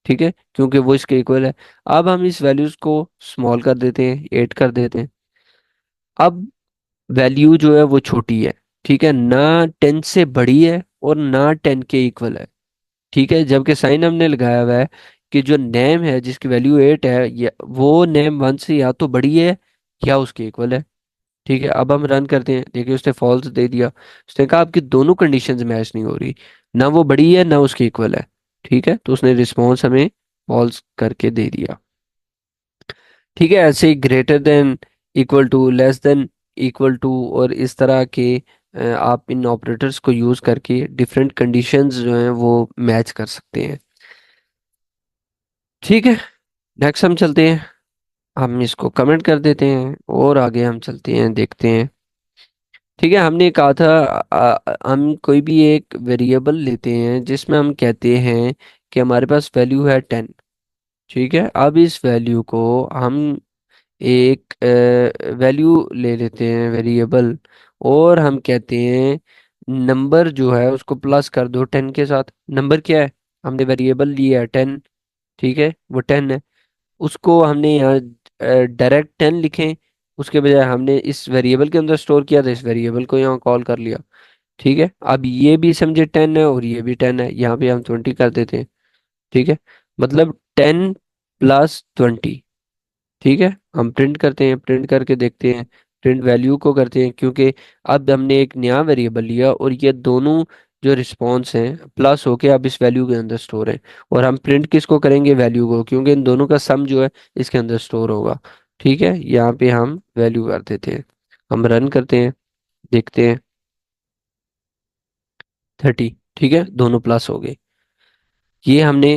ठीक है, क्योंकि वो इसके इक्वल है। अब हम इस वैल्यूज को स्मॉल कर देते हैं, 8 कर देते हैं। अब वैल्यू जो है वो छोटी है, ठीक है, ना 10 से बड़ी है और ना 10 के इक्वल है। ठीक है, जबकि साइन हमने लगाया हुआ है कि जो नेम है जिसकी वैल्यू 8 है वो नेम 1 से या तो बड़ी है या उसके इक्वल है। ठीक है, अब हम रन करते हैं, देखिए उसने फॉल्स दे दिया। उसने कहा आपकी दोनों कंडीशंस मैच नहीं हो रही, ना वो बड़ी है ना उसके इक्वल है। ठीक है, तो उसने रिस्पॉन्स हमें फॉल्स करके दे दिया। ठीक है, ऐसे ही greater than, equal to, less than equal to और इस तरह के आप इन ऑपरेटर्स को यूज करके डिफरेंट कंडीशंस जो हैं वो मैच कर सकते हैं। ठीक है, नेक्स्ट हम चलते हैं, हम इसको कमेंट कर देते हैं और आगे हम चलते हैं, देखते हैं। ठीक है, हमने कहा था हम कोई भी एक वेरिएबल लेते हैं जिसमें हम कहते हैं कि हमारे पास वैल्यू है 10। ठीक है, अब इस वैल्यू को हम एक वैल्यू ले लेते हैं वेरिएबल, और हम कहते हैं नंबर जो है उसको प्लस कर दो 10 के साथ। नंबर क्या है, हमने वेरिएबल लिया है 10, ठीक है वो 10 है। उसको हमने यहाँ डायरेक्ट 10 लिखें, उसके बजाय हमने इस वेरिएबल के अंदर स्टोर किया था, इस वेरिएबल को यहाँ कॉल कर लिया। ठीक है, अब ये भी समझे 10 है और ये भी 10 है, यहाँ पे हम 20 कर देते हैं। ठीक है, मतलब 10 + 20। ठीक है, हम प्रिंट करते हैं, प्रिंट करके देखते हैं, प्रिंट वैल्यू को करते हैं, क्योंकि अब हमने एक नया वेरिएबल लिया और ये दोनों जो रिस्पॉन्स हैं प्लस होके अब इस वैल्यू के अंदर स्टोर है। और हम प्रिंट किसको करेंगे, वैल्यू को, क्योंकि इन दोनों का सम जो है इसके अंदर स्टोर होगा। ठीक है, यहाँ पे हम वैल्यू कर देते हैं, हम रन करते हैं, देखते हैं 30। ठीक है, दोनों प्लस हो गए। ये हमने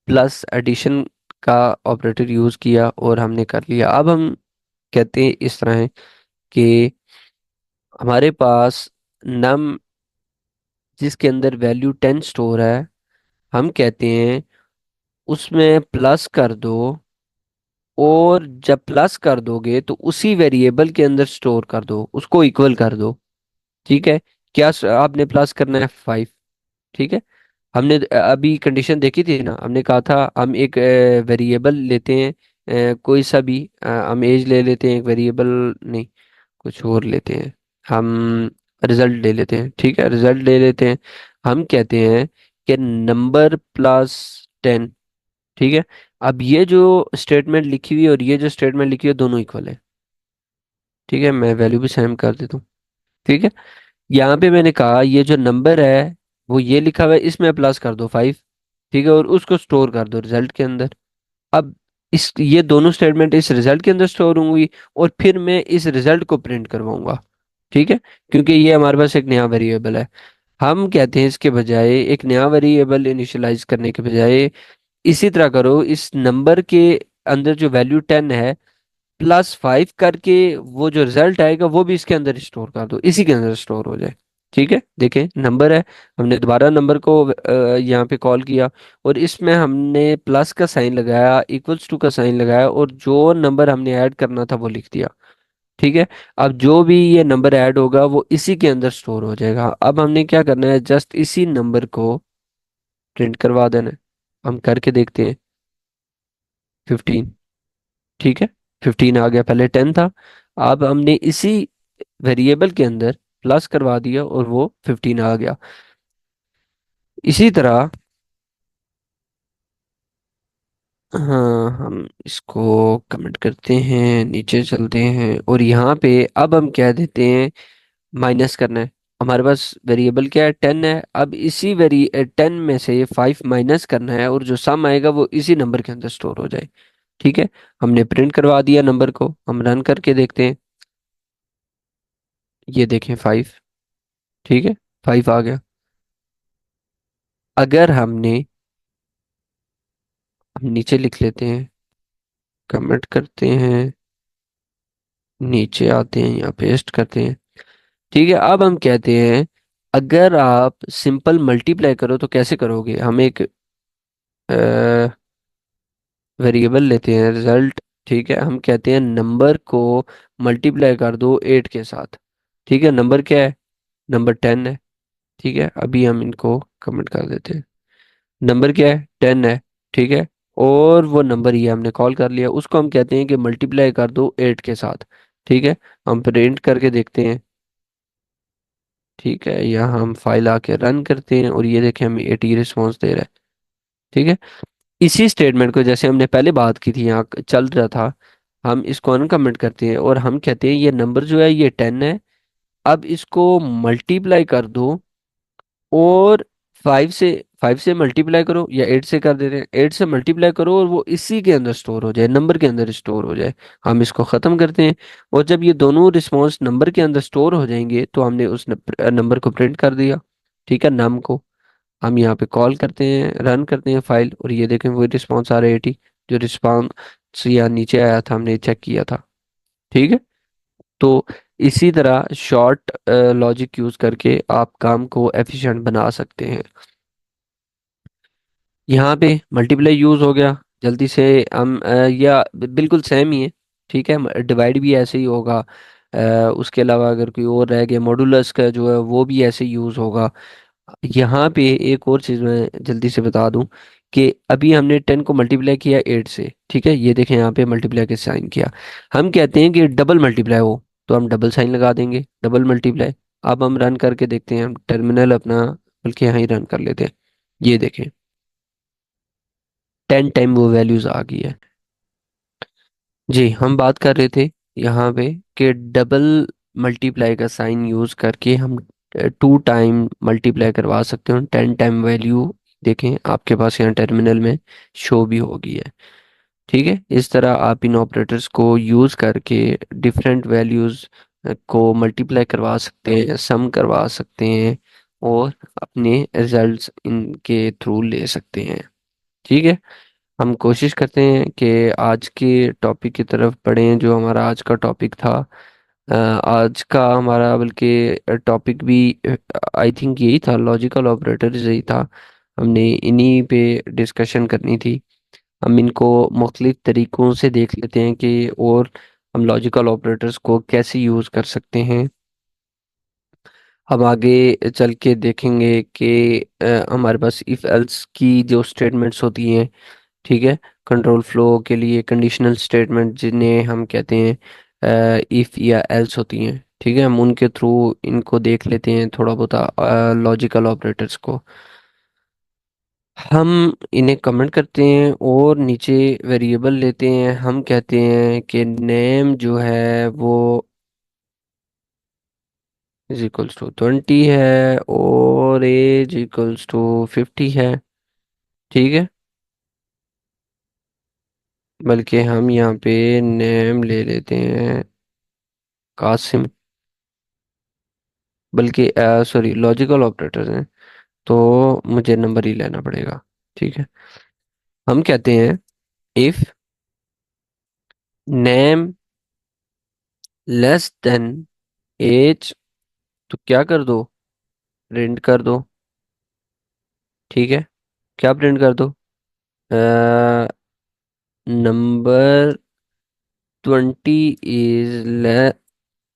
प्लस एडिशन का ऑपरेटर यूज किया और हमने कर लिया। अब हम कहते हैं इस तरह है कि हमारे पास नम जिसके अंदर वैल्यू 10 स्टोर है, हम कहते हैं उसमें प्लस कर दो, और जब प्लस कर दोगे तो उसी वेरिएबल के अंदर स्टोर कर दो, उसको इक्वल कर दो। ठीक है, क्या आपने प्लस करना है 5। ठीक है, हमने अभी कंडीशन देखी थी ना, हमने कहा था हम एक वेरिएबल लेते हैं, कोई सा भी, हम एज ले लेते हैं एक वेरिएबल, नहीं कुछ और लेते हैं, हम रिजल्ट ले लेते हैं। ठीक है, रिजल्ट ले लेते हैं, हम कहते हैं कि नंबर +10। ठीक है, अब ये जो स्टेटमेंट लिखी हुई है और ये जो स्टेटमेंट लिखी हुई है दोनों इक्वल है। ठीक है, मैं वैल्यू भी सेम कर देता हूँ। ठीक है, यहाँ पे मैंने कहा ये जो नंबर है वो ये लिखा हुआ है, इसमें प्लस कर दो 5। ठीक है, और उसको स्टोर कर दो रिजल्ट के अंदर। अब इस ये दोनों स्टेटमेंट इस रिजल्ट के अंदर स्टोर होंगी, और फिर मैं इस रिजल्ट को प्रिंट करवाऊंगा। ठीक है, क्योंकि ये हमारे पास एक नया वेरिएबल है। हम कहते हैं इसके बजाय एक नया वेरिएबल इनिशियलाइज करने के बजाय इसी तरह करो, इस नंबर के अंदर जो वैल्यू 10 है +5 करके वो जो रिजल्ट आएगा वो भी इसके अंदर स्टोर कर दो, इसी के अंदर स्टोर हो जाए। ठीक है, देखें नंबर है, हमने दोबारा नंबर को यहाँ पे कॉल किया, और इसमें हमने प्लस का साइन लगाया, इक्वल्स टू का साइन लगाया, और जो नंबर हमने ऐड करना था वो लिख दिया। ठीक है, अब जो भी ये नंबर ऐड होगा वो इसी के अंदर स्टोर हो जाएगा। अब हमने क्या करना है, जस्ट इसी नंबर को प्रिंट करवा देना है। हम करके देखते हैं 15। ठीक है, 15 आ गया, पहले 10 था। अब हमने इसी वेरिएबल के अंदर प्लस करवा दिया और वो 15 आ गया। इसी तरह हाँ, हम इसको कमेंट करते हैं, नीचे चलते हैं, और यहाँ पे अब हम क्या देते हैं, माइनस करना है। हमारे पास वेरिएबल क्या है, 10 है। अब इसी 10 में से 5 माइनस करना है, और जो सम आएगा वो इसी नंबर के अंदर स्टोर हो जाए। ठीक है, हमने प्रिंट करवा दिया नंबर को, हम रन करके देखते हैं, ये देखें 5। ठीक है, 5 आ गया। अगर हम नीचे लिख लेते हैं, कमेंट करते हैं, नीचे आते हैं, यहाँ पेस्ट करते हैं। ठीक है, अब हम कहते हैं अगर आप सिंपल मल्टीप्लाई करो तो कैसे करोगे, हम एक वेरिएबल लेते हैं रिजल्ट। ठीक है, हम कहते हैं नंबर को मल्टीप्लाई कर दो 8 के साथ। ठीक है, नंबर क्या है, नंबर 10 है। ठीक है, अभी हम इनको कमेंट कर देते हैं, नंबर क्या है, 10 है। ठीक है, और वो नंबर ये हमने कॉल कर लिया, उसको हम कहते हैं कि मल्टीप्लाई कर दो 8 के साथ। ठीक है, हम प्रिंट करके देखते हैं। ठीक है, यहाँ हम फाइल आके रन करते हैं, और ये देखें हमें 80 रिस्पॉन्स दे रहा है। ठीक है, इसी स्टेटमेंट को जैसे हमने पहले बात की थी, यहाँ चल रहा था, हम इसको अनकमेंट करते हैं और हम कहते हैं ये नंबर जो है ये 10 है। अब इसको मल्टीप्लाई कर दो, और 5 से मल्टीप्लाई करो, या 8 से कर देते हैं, 8 से मल्टीप्लाई करो और वो इसी के अंदर स्टोर हो जाए, नंबर के अंदर स्टोर हो जाए। हम इसको ख़त्म करते हैं, और जब ये दोनों रिस्पॉन्स नंबर के अंदर स्टोर हो जाएंगे तो हमने उस नंबर को प्रिंट कर दिया। ठीक है, नम को हम यहाँ पे कॉल करते हैं, रन करते हैं फाइल, और ये देखें वही रिस्पॉन्स आ रहा है 80, जो रिस्पॉन्स यहाँ नीचे आया था हमने चेक किया था। ठीक है, तो इसी तरह शॉर्ट लॉजिक यूज करके आप काम को एफिशिएंट बना सकते हैं। यहाँ पे मल्टीप्लाई यूज हो गया। जल्दी से हम या बिल्कुल सेम ही है। ठीक है, डिवाइड भी ऐसे ही होगा। उसके अलावा अगर कोई और रह गया, मॉडुलस का जो है वो भी ऐसे यूज होगा। यहाँ पे एक और चीज मैं जल्दी से बता दूं कि अभी हमने 10 को मल्टीप्लाई किया 8 से। ठीक है, ये देखें यहाँ पे मल्टीप्लाई के साइन किया। हम कहते हैं कि डबल मल्टीप्लाई हो, तो हम डबल साइन लगा देंगे, डबल मल्टीप्लाई। अब हम रन करके देखते हैं, हम टर्मिनल अपना बल्कि यहाँ ही रन कर लेते हैं। ये देखें, 10 टाइम वो वैल्यूज आ गई है। जी, हम बात कर रहे थे यहाँ पे कि डबल मल्टीप्लाई का साइन यूज करके हम 2 टाइम मल्टीप्लाई करवा सकते हो 10 टाइम वैल्यू। देखें आपके पास यहाँ टर्मिनल में शो भी होगी है। ठीक है, इस तरह आप इन ऑपरेटर्स को यूज करके डिफरेंट वैल्यूज को मल्टीप्लाई करवा सकते हैं, सम करवा सकते हैं, और अपने रिजल्ट्स इनके थ्रू ले सकते हैं। ठीक है, हम कोशिश करते हैं कि आज के टॉपिक की तरफ बढ़ें, जो हमारा आज का टॉपिक था। आज का हमारा बल्कि टॉपिक भी आई थिंक यही था, लॉजिकल ऑपरेटर्स यही था। हमने इन्हीं पे डिस्कशन करनी थी। हम इनको मुख्तलिफ तरीक़ों से देख लेते हैं कि और हम लॉजिकल ऑपरेटर्स को कैसे यूज़ कर सकते हैं। हम आगे चल के देखेंगे कि हमारे पास इफ़ एल्स की जो स्टेटमेंट्स होती हैं। ठीक है, कंट्रोल फ्लो के लिए कंडीशनल स्टेटमेंट जिन्हें हम कहते हैं इफ़ या एल्स होती हैं। ठीक है, हम उनके थ्रू इनको देख लेते हैं थोड़ा बहुत, लॉजिकल ऑपरेटर्स को। हम इन्हें कमेंट करते हैं और नीचे वेरिएबल लेते हैं। हम कहते हैं कि नेम जो है वो इज इक्वल्स टू 20 है और एज इक्वल्स टू 50 है। ठीक है, बल्कि हम यहाँ पे नेम ले लेते हैं कासिम। बल्कि सॉरी, लॉजिकल ऑपरेटर्स हैं तो मुझे नंबर ही लेना पड़ेगा। ठीक है, हम कहते हैं if name less than age, तो क्या कर दो, प्रिंट कर दो। ठीक है, क्या प्रिंट कर दो, number 20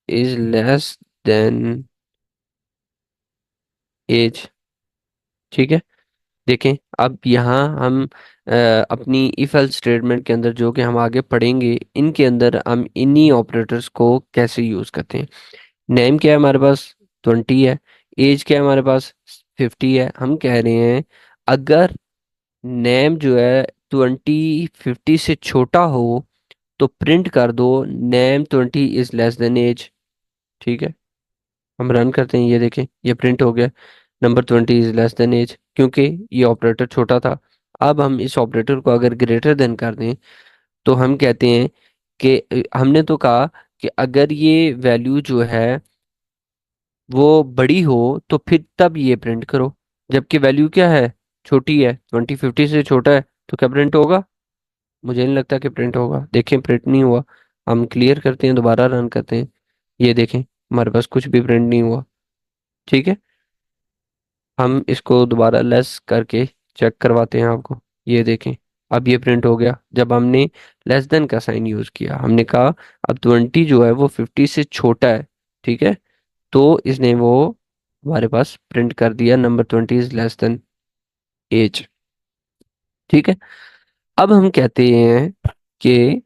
is less than age. ठीक है, देखें अब यहाँ हम अपनी इफ एल्स स्टेटमेंट के अंदर जो कि हम आगे पढ़ेंगे, इनके अंदर हम इन्हीं ऑपरेटर्स को कैसे यूज करते हैं। नेम क्या है हमारे पास, 20 है। एज क्या है हमारे पास, 50 है। हम कह रहे हैं अगर नेम जो है 20 से छोटा हो तो प्रिंट कर दो name 20 is less than age. ठीक है, हम रन करते हैं, ये देखें ये प्रिंट हो गया, number 20 is less than age, क्योंकि ये ऑपरेटर छोटा था। अब हम इस ऑपरेटर को अगर ग्रेटर देन कर दें तो हम कहते हैं कि हमने तो कहा कि अगर ये वैल्यू जो है वो बड़ी हो तो फिर तब ये प्रिंट करो। जबकि वैल्यू क्या है, छोटी है, 20 50 से छोटा है, तो क्या प्रिंट होगा, मुझे नहीं लगता कि प्रिंट होगा। देखें प्रिंट नहीं हुआ। हम क्लियर करते हैं, दोबारा रन करते हैं, ये देखें हमारे पास कुछ भी प्रिंट नहीं हुआ। ठीक है, हम इसको दोबारा लेस करके चेक करवाते हैं आपको, ये देखें अब ये प्रिंट हो गया। जब हमने लेस देन का साइन यूज किया, हमने कहा अब 20 जो है वो 50 से छोटा है। ठीक है, तो इसने वो हमारे पास प्रिंट कर दिया number 20 is less than age. ठीक है, अब हम कहते हैं कि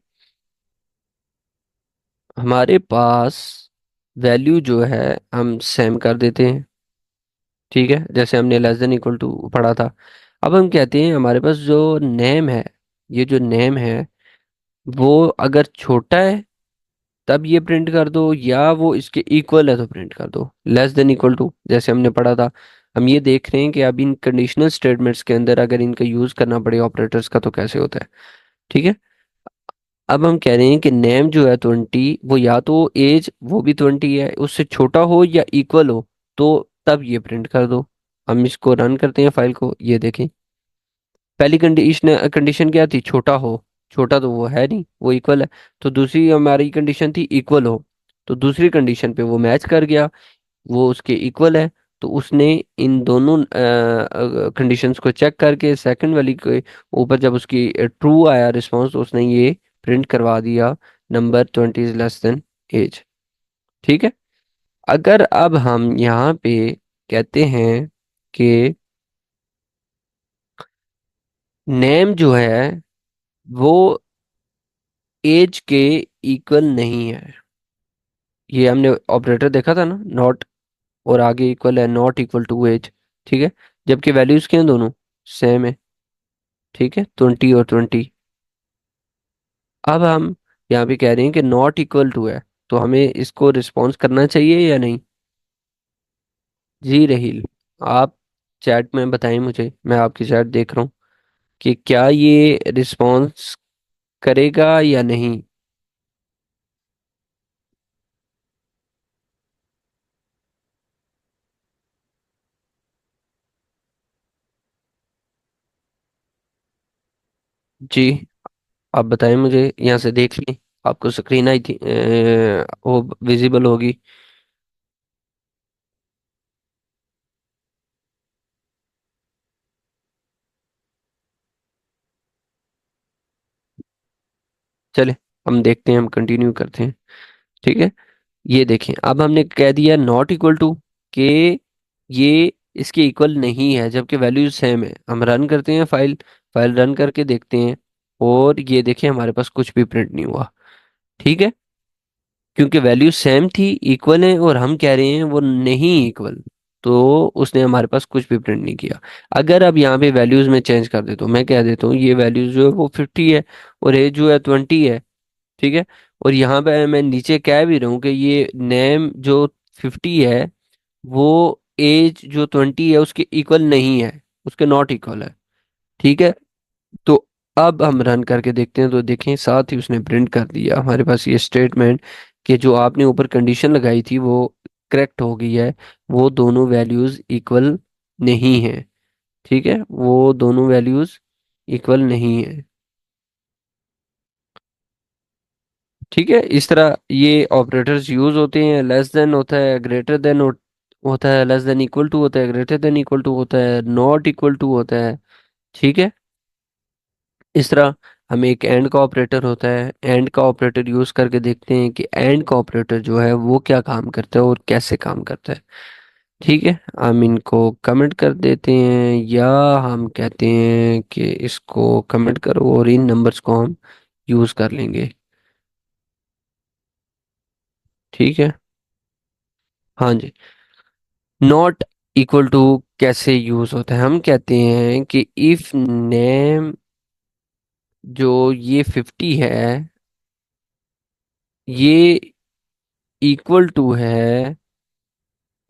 हमारे पास वैल्यू जो है हम सेम कर देते हैं। ठीक है, जैसे हमने लेस देन इक्वल टू पढ़ा था। अब हम कहते हैं हमारे पास जो नेम है, ये जो नेम है वो अगर छोटा है तब ये प्रिंट कर दो, या वो इसके इक्वल है तो प्रिंट कर दो लेस देन इक्वल टू, जैसे हमने पढ़ा था। हम ये देख रहे हैं कि अब इन कंडीशनल स्टेटमेंट्स के अंदर अगर इनका यूज करना पड़े ऑपरेटर्स का तो कैसे होता है। ठीक है, अब हम कह रहे हैं कि नेम जो है 20, वो या तो एज वो भी 20 है उससे छोटा हो या इक्वल हो, तो तब ये प्रिंट कर दो। हम इसको रन करते हैं फाइल को, ये देखें पहली कंडीशन कंडीशन क्या थी, छोटा हो। छोटा तो वो है नहीं, वो इक्वल है। तो दूसरी हमारी कंडीशन थी इक्वल हो, तो दूसरी कंडीशन पे वो मैच कर गया, वो उसके इक्वल है। तो उसने इन दोनों कंडीशंस को चेक करके सेकंड वाली के ऊपर जब उसकी ट्रू आया रिस्पॉन्स, तो उसने ये प्रिंट करवा दिया, number 20 is less than age. ठीक है। अगर अब हम यहाँ पे कहते हैं कि नेम जो है वो एज के इक्वल नहीं है, ये हमने ऑपरेटर देखा था ना, नॉट और आगे इक्वल है, नॉट इक्वल टू एज। ठीक है। जबकि वैल्यूज क्या हैं, दोनों सेम है। ठीक है, 20 और 20। अब हम यहाँ पे कह रहे हैं कि नॉट इक्वल टू है, तो हमें इसको रिस्पॉन्स करना चाहिए या नहीं? जी रहील, आप चैट में बताएं मुझे, मैं आपकी चैट देख रहा हूँ कि क्या ये रिस्पॉन्स करेगा या नहीं। जी, आप बताएं मुझे, यहाँ से देख लें, आपको स्क्रीन आई थी वो विजिबल होगी। चले, हम देखते हैं, हम कंटिन्यू करते हैं। ठीक है। ये देखें, अब हमने कह दिया नॉट इक्वल टू, के ये इसके इक्वल नहीं है, जबकि वैल्यूज सेम है। हम रन करते हैं फाइल, फाइल रन करके देखते हैं, और ये देखें हमारे पास कुछ भी प्रिंट नहीं हुआ। ठीक है, क्योंकि वैल्यू सेम थी, इक्वल है, और हम कह रहे हैं वो नहीं इक्वल, तो उसने हमारे पास कुछ भी प्रिंट नहीं किया। अगर अब यहाँ पे वैल्यूज में चेंज कर देता हूँ, मैं कह देता हूँ ये वैल्यूज जो है वो 50 है, और एज जो है 20 है। ठीक है। और यहाँ पे मैं नीचे कह भी रहा हूँ कि ये नेम जो 50 है वो एज जो 20 है उसके इक्वल नहीं है, उसके नॉट इक्वल है। ठीक है। तो अब हम रन करके देखते हैं, तो देखें साथ ही उसने प्रिंट कर दिया हमारे पास ये स्टेटमेंट कि जो आपने ऊपर कंडीशन लगाई थी वो करेक्ट हो गई है, वो दोनों वैल्यूज इक्वल नहीं है। ठीक है, वो दोनों वैल्यूज इक्वल नहीं है। ठीक है, इस तरह ये ऑपरेटर्स यूज होते हैं। लेस देन होता है, ग्रेटर देन होता है, लेस देन इक्वल टू होता है, ग्रेटर देन इक्वल टू होता है, नॉट इक्वल टू होता है। ठीक है। इस तरह हमें एक एंड का ऑपरेटर होता है, एंड का ऑपरेटर यूज करके देखते हैं कि एंड का ऑपरेटर जो है वो क्या काम करता है और कैसे काम करता है। ठीक है, हम इनको कमेंट कर देते हैं, या हम कहते हैं कि इसको कमेंट करो और इन नंबर्स को हम यूज कर लेंगे। ठीक है। हाँ जी। नॉट इक्वल टू कैसे यूज होता है, हम कहते हैं कि इफ नेम जो ये 50 है ये इक्वल टू है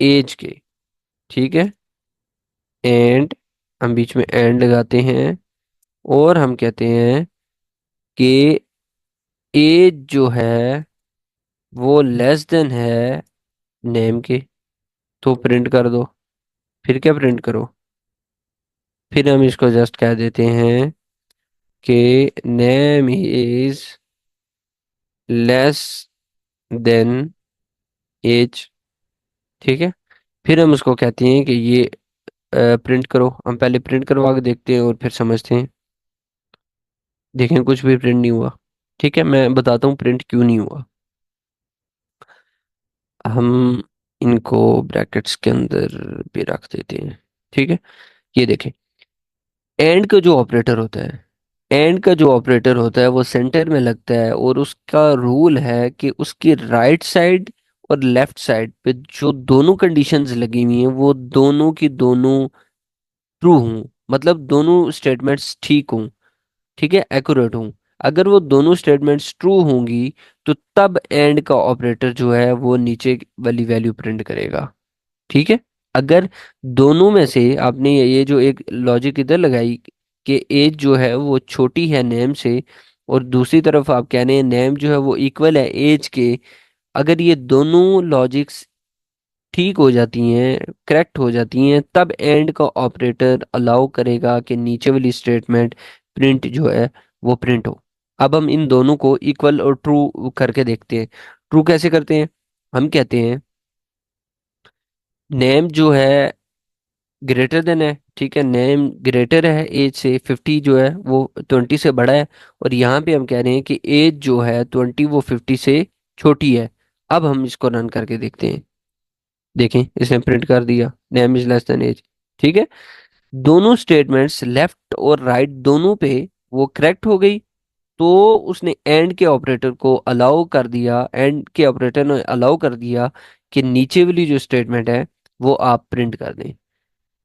एज के। ठीक है। एंड, हम बीच में एंड लगाते हैं, और हम कहते हैं कि एज जो है वो लेस देन है नेम के, तो प्रिंट कर दो। फिर क्या प्रिंट करो, फिर हम इसको जस्ट कह देते हैं कि name is less than age. ठीक है। फिर हम उसको कहते हैं कि ये प्रिंट करो। हम पहले प्रिंट करवा के देखते हैं और फिर समझते हैं। देखें, कुछ भी प्रिंट नहीं हुआ। ठीक है, मैं बताता हूँ प्रिंट क्यों नहीं हुआ। हम इनको ब्रैकेट्स के अंदर भी रख देते हैं। ठीक है। ये देखें, एंड का जो ऑपरेटर होता है, एंड का जो ऑपरेटर होता है वो सेंटर में लगता है, और उसका रूल है कि उसकी राइट साइड और लेफ्ट साइड पे जो दोनों कंडीशंस लगी हुई हैं वो दोनों की दोनों ट्रू हों, मतलब दोनों स्टेटमेंट्स ठीक हों। ठीक है, एक्यूरेट हों। अगर वो दोनों स्टेटमेंट्स ट्रू होंगी तो तब एंड का ऑपरेटर जो है वो नीचे वाली वैल्यू प्रिंट करेगा। ठीक है। अगर दोनों में से आपने ये जो एक लॉजिक इधर लगाई कि एज जो है वो छोटी है नेम से, और दूसरी तरफ आप कह रहे हैं नेम जो है वो इक्वल है एज के, अगर ये दोनों लॉजिक्स ठीक हो जाती हैं, करेक्ट हो जाती हैं, तब एंड का ऑपरेटर अलाउ करेगा कि नीचे वाली स्टेटमेंट प्रिंट जो है वो प्रिंट हो। अब हम इन दोनों को इक्वल और ट्रू करके देखते हैं। ट्रू कैसे करते हैं, हम कहते हैं नेम जो है ग्रेटर देन है, ठीक है, नेम ग्रेटर है एज से, 50 जो है वो 20 से बड़ा है। और यहाँ पे हम कह रहे हैं कि एज जो है 20 वो 50 से छोटी है। अब हम इसको रन करके देखते हैं। देखें, इसने प्रिंट कर दिया name is less than age. ठीक है, दोनों स्टेटमेंट्स लेफ्ट और राइट दोनों पे वो करेक्ट हो गई। तो उसने एंड के ऑपरेटर को अलाउ कर दिया, एंड के ऑपरेटर ने अलाउ कर दिया कि नीचे वाली जो स्टेटमेंट है वो आप प्रिंट कर दें।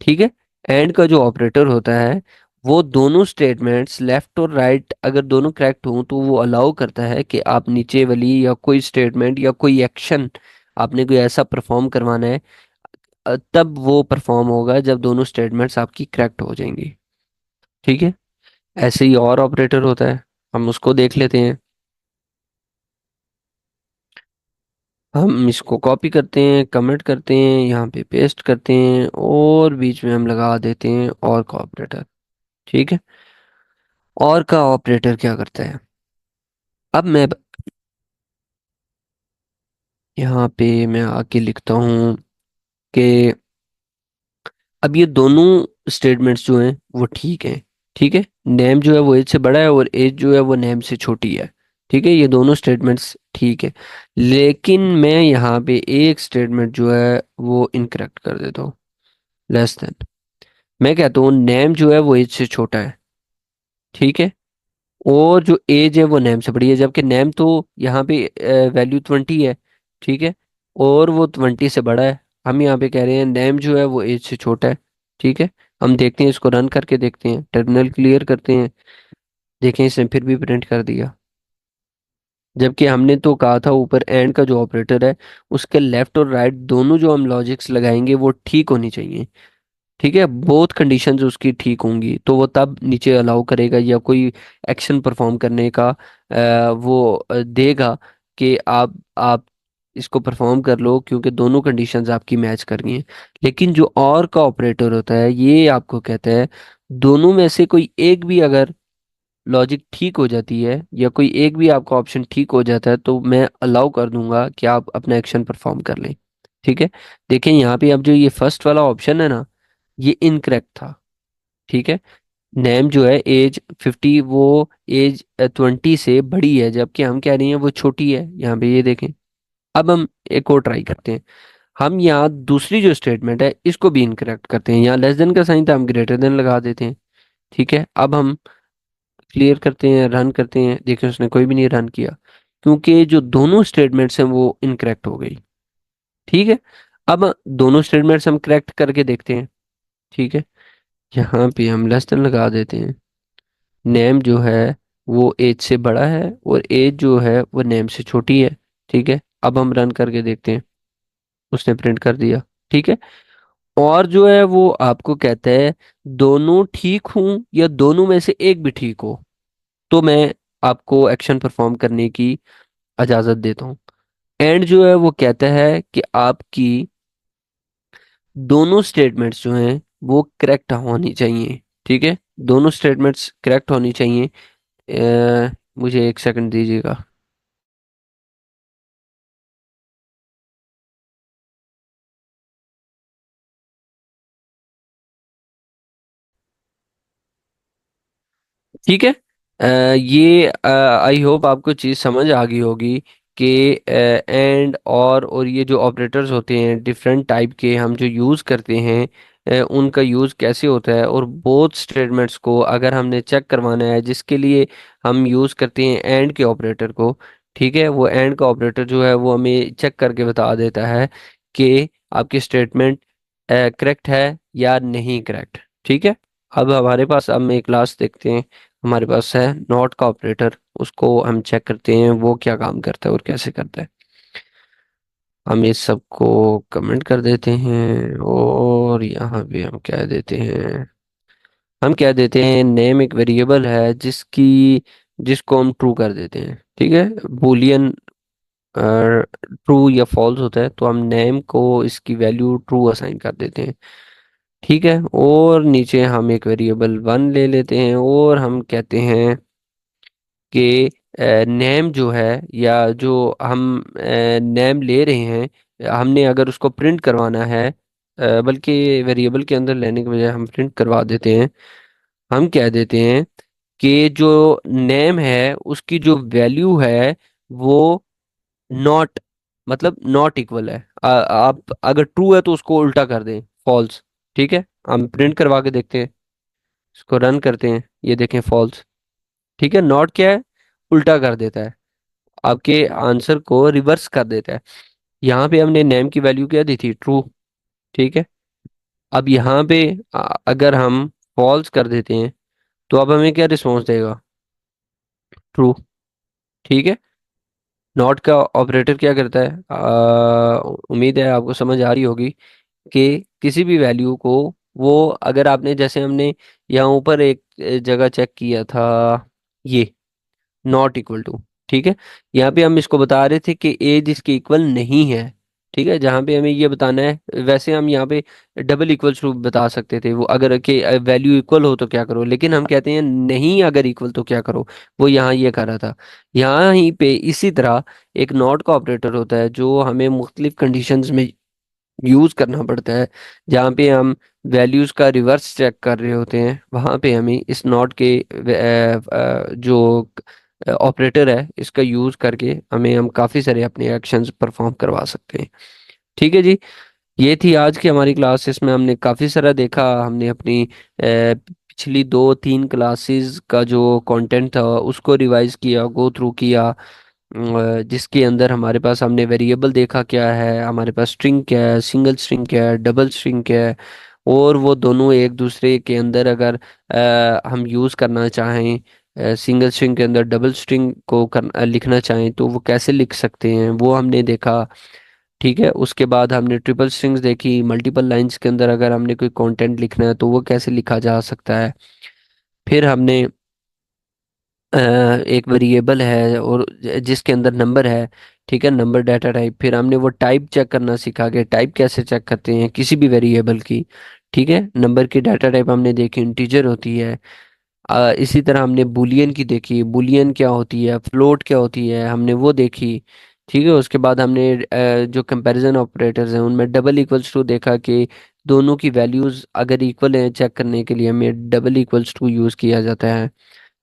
ठीक है, एंड का जो ऑपरेटर होता है वो दोनों स्टेटमेंट्स लेफ्ट और राइट अगर दोनों करेक्ट हों तो वो अलाउ करता है कि आप नीचे वाली या कोई स्टेटमेंट या कोई एक्शन आपने कोई ऐसा परफॉर्म करवाना है, तब वो परफॉर्म होगा जब दोनों स्टेटमेंट्स आपकी करेक्ट हो जाएंगी। ठीक है, ऐसे ही और ऑपरेटर होता है, हम उसको देख लेते हैं। हम इसको कॉपी करते हैं, कमेंट करते हैं, यहाँ पे पेस्ट करते हैं और बीच में हम लगा देते हैं और का ऑपरेटर। ठीक है, और का ऑपरेटर क्या करता है? अब मैं यहाँ पे मैं आके लिखता हूँ कि अब ये दोनों स्टेटमेंट्स जो हैं वो ठीक हैं। ठीक है, नेम जो है वो एज से बड़ा है और एज जो है वो नेम से छोटी है। ठीक है, ये दोनों स्टेटमेंट्स ठीक है। लेकिन मैं यहाँ पे एक स्टेटमेंट जो है वो इनकरेक्ट कर देता हूँ, लेस देन। मैं कहता हूँ नेम जो है वो एज से छोटा है। ठीक है, और जो एज है वो नेम से बड़ी है, जबकि नेम तो यहाँ पे वैल्यू 20 है। ठीक है, और वो 20 से बड़ा है। हम यहाँ पे कह रहे हैं नेम जो है वो एज से छोटा है। ठीक है, हम देखते हैं, इसको रन करके देखते हैं, टर्मिनल क्लियर करते हैं। देखें, इसने फिर भी प्रिंट कर दिया, जबकि हमने तो कहा था ऊपर एंड का जो ऑपरेटर है उसके लेफ्ट और राइट दोनों जो हम लॉजिक्स लगाएंगे वो ठीक होनी चाहिए। ठीक है, बोथ कंडीशंस उसकी ठीक होंगी तो वो तब नीचे अलाउ करेगा या कोई एक्शन परफॉर्म करने का वो देगा कि आप इसको परफॉर्म कर लो, क्योंकि दोनों कंडीशंस आपकी मैच कर गई हैं। लेकिन जो और का ऑपरेटर होता है ये आपको कहता है दोनों में से कोई एक भी अगर लॉजिक ठीक हो जाती है या कोई एक भी आपका ऑप्शन ठीक हो जाता है तो मैं अलाउ कर दूंगा कि आप अपना एक्शन परफॉर्म कर लें। ठीक है, देखें यहाँ पे अब जो ये फर्स्ट वाला ऑप्शन है ना, ये इनकरेक्ट था। ठीक है, नेम जो है एज 50 वो एज 20 से बड़ी है, जबकि हम कह रहे हैं वो छोटी है। यहाँ पे ये देखें। अब हम एक और ट्राई करते हैं। हम यहाँ दूसरी जो स्टेटमेंट है इसको भी इनकरेक्ट करते हैं, यहाँ लेस देन का साइन था, हम ग्रेटर देन लगा देते हैं। ठीक है, अब हम क्लियर करते हैं, रन करते हैं, देखिए उसने कोई भी नहीं रन किया, क्योंकि जो दोनों स्टेटमेंट्स हैं वो इनकरेक्ट हो गई। ठीक है, अब दोनों स्टेटमेंट्स हम करेक्ट करके देखते हैं। ठीक है, यहाँ पे हम लेस देन लगा देते हैं। नेम जो है वो एज से बड़ा है और एज जो है वो नेम से छोटी है। ठीक है, अब हम रन करके देखते हैं, उसने प्रिंट कर दिया। ठीक है, और जो है वो आपको कहता है दोनों ठीक हूं या दोनों में से एक भी ठीक हो तो मैं आपको एक्शन परफॉर्म करने की इजाजत देता हूँ। एंड जो है वो कहता है कि आपकी दोनों स्टेटमेंट्स जो हैं वो करेक्ट होनी चाहिए। ठीक है, दोनों स्टेटमेंट्स करेक्ट होनी चाहिए। मुझे एक सेकंड दीजिएगा। ठीक है, ये आई होप आपको चीज़ समझ आ गई होगी कि एंड और ये जो ऑपरेटर्स होते हैं डिफरेंट टाइप के हम जो यूज़ करते हैं, उनका यूज़ कैसे होता है। और बोथ स्टेटमेंट्स को अगर हमने चेक करवाना है जिसके लिए हम यूज़ करते हैं एंड के ऑपरेटर को। ठीक है, वो एंड का ऑपरेटर जो है वो हमें चेक करके बता देता है कि आपकी स्टेटमेंट करेक्ट है या नहीं करेक्ट। ठीक है, अब हमारे पास अब एक क्लास देखते हैं। हमारे पास है नॉट का ऑपरेटर, उसको हम चेक करते हैं वो क्या काम करता है और कैसे करता है। हम इस सबको कमेंट कर देते हैं और यहाँ पे हम कह देते हैं, हम कह देते हैं नेम एक वेरिएबल है जिसको हम ट्रू कर देते हैं। ठीक है, बूलियन ट्रू या फॉल्स होता है तो हम नेम को इसकी वैल्यू ट्रू असाइन कर देते हैं। ठीक है, और नीचे हम एक वेरिएबल वन ले लेते हैं और हम कहते हैं कि नेम जो है या जो हम नेम ले रहे हैं, हमने अगर उसको प्रिंट करवाना है बल्कि वेरिएबल के अंदर लेने के बजाय हम प्रिंट करवा देते हैं। हम कह देते हैं कि जो नेम है उसकी जो वैल्यू है वो नॉट, मतलब नॉट इक्वल है। आप अगर ट्रू है तो उसको उल्टा कर दें, फॉल्स। ठीक है, हम प्रिंट करवा के देखते हैं, इसको रन करते हैं, ये देखें फॉल्स। ठीक है, नॉट क्या है, उल्टा कर देता है, आपके आंसर को रिवर्स कर देता है। यहाँ पे हमने नेम की वैल्यू क्या दी थी, ट्रू। ठीक है, अब यहाँ पे अगर हम फॉल्स कर देते हैं तो अब हमें क्या रिस्पॉन्स देगा, ट्रू। ठीक है, नॉट का ऑपरेटर क्या करता है, उम्मीद है आपको समझ आ रही होगी कि किसी भी वैल्यू को वो, अगर आपने जैसे हमने यहाँ ऊपर एक जगह चेक किया था, ये नॉट इक्वल टू। ठीक है, यहाँ पे हम इसको बता रहे थे कि एज इसके इक्वल नहीं है। ठीक है, जहाँ पे हमें ये बताना है, वैसे हम यहाँ पे डबल इक्वल टू बता सकते थे, वो अगर के वैल्यू इक्वल हो तो क्या करो, लेकिन हम कहते हैं नहीं अगर इक्वल तो क्या करो। वो यहाँ ये कर रहा था। यहाँ ही पे इसी तरह एक नॉट का ऑपरेटर होता है जो हमें मुख्तलिफ कंडीशंस में यूज करना पड़ता है। जहाँ पे हम वैल्यूज का रिवर्स चेक कर रहे होते हैं, वहाँ पे हमें इस नॉट के जो ऑपरेटर है इसका यूज करके हमें हम काफी सारे अपने एक्शंस परफॉर्म करवा सकते हैं। ठीक है जी, ये थी आज की हमारी क्लास। इसमें हमने काफी सारा देखा, हमने अपनी पिछली 2-3 क्लासेस का जो कंटेंट था उसको रिवाइज किया, गो थ्रू किया। जिसके अंदर हमारे पास हमने वेरिएबल देखा क्या है, हमारे पास स्ट्रिंग क्या है, सिंगल स्ट्रिंग क्या है, डबल स्ट्रिंग क्या है, और वो दोनों एक दूसरे के अंदर अगर हम यूज़ करना चाहें, सिंगल स्ट्रिंग के अंदर डबल स्ट्रिंग को लिखना चाहें तो वो कैसे लिख सकते हैं, वो हमने देखा। ठीक है, उसके बाद हमने ट्रिपल स्ट्रिंग्स देखी, मल्टीपल लाइंस के अंदर अगर हमने कोई कंटेंट लिखना है तो वो कैसे लिखा जा सकता है। फिर हमने एक वेरिएबल है और जिसके अंदर नंबर है। ठीक है, नंबर डाटा टाइप। फिर हमने वो टाइप चेक करना सीखा कि टाइप कैसे चेक करते हैं किसी भी वेरिएबल की। ठीक है, नंबर की डाटा टाइप हमने देखी, इंटीजर होती है। इसी तरह हमने बुलियन की देखी, बुलियन क्या होती है, फ्लोट क्या होती है, हमने वो देखी। ठीक है, उसके बाद हमने जो कंपैरिजन ऑपरेटर्स हैं उनमें डबल इक्वल्स टू देखा कि दोनों की वैल्यूज अगर इक्वल हैं चेक करने के लिए हमें डबल इक्वल्स टू यूज़ किया जाता है।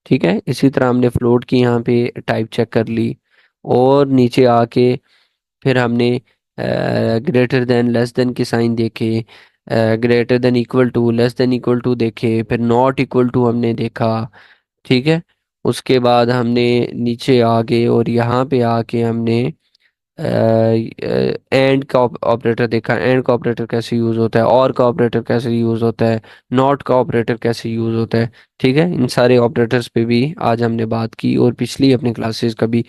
ठीक है, इसी तरह हमने फ्लोट की यहाँ पे टाइप चेक कर ली। और नीचे आके फिर हमने ग्रेटर देन लेस देन के साइन देखे, greater than equal to, less than equal to देखे, फिर नॉट इक्वल टू हमने देखा। ठीक है, उसके बाद हमने नीचे आ गए और यहाँ पे आके हमने एंड का ऑपरेटर देखा, एंड का ऑपरेटर कैसे यूज होता है, और का ऑपरेटर कैसे यूज होता है, नॉट का ऑपरेटर कैसे यूज होता है। ठीक है, इन सारे ऑपरेटर्स पे भी आज हमने बात की और पिछली अपनी क्लासेस का भी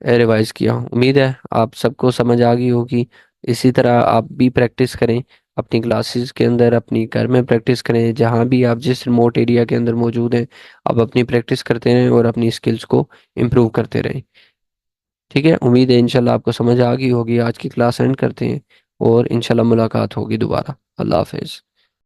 रिवाइज किया। उम्मीद है आप सबको समझ आ गई होगी। इसी तरह आप भी प्रैक्टिस करें अपनी क्लासेस के अंदर, अपनी घर में प्रैक्टिस करें, जहाँ भी आप जिस रिमोट एरिया के अंदर मौजूद हैं आप अपनी प्रैक्टिस करते रहें और अपनी स्किल्स को इम्प्रूव करते रहें। ठीक है, उम्मीद है इंशाल्लाह आपको समझ आ गई होगी। आज की क्लास एंड करते हैं और इंशाल्लाह मुलाकात होगी दोबारा। अल्लाह हाफिज़।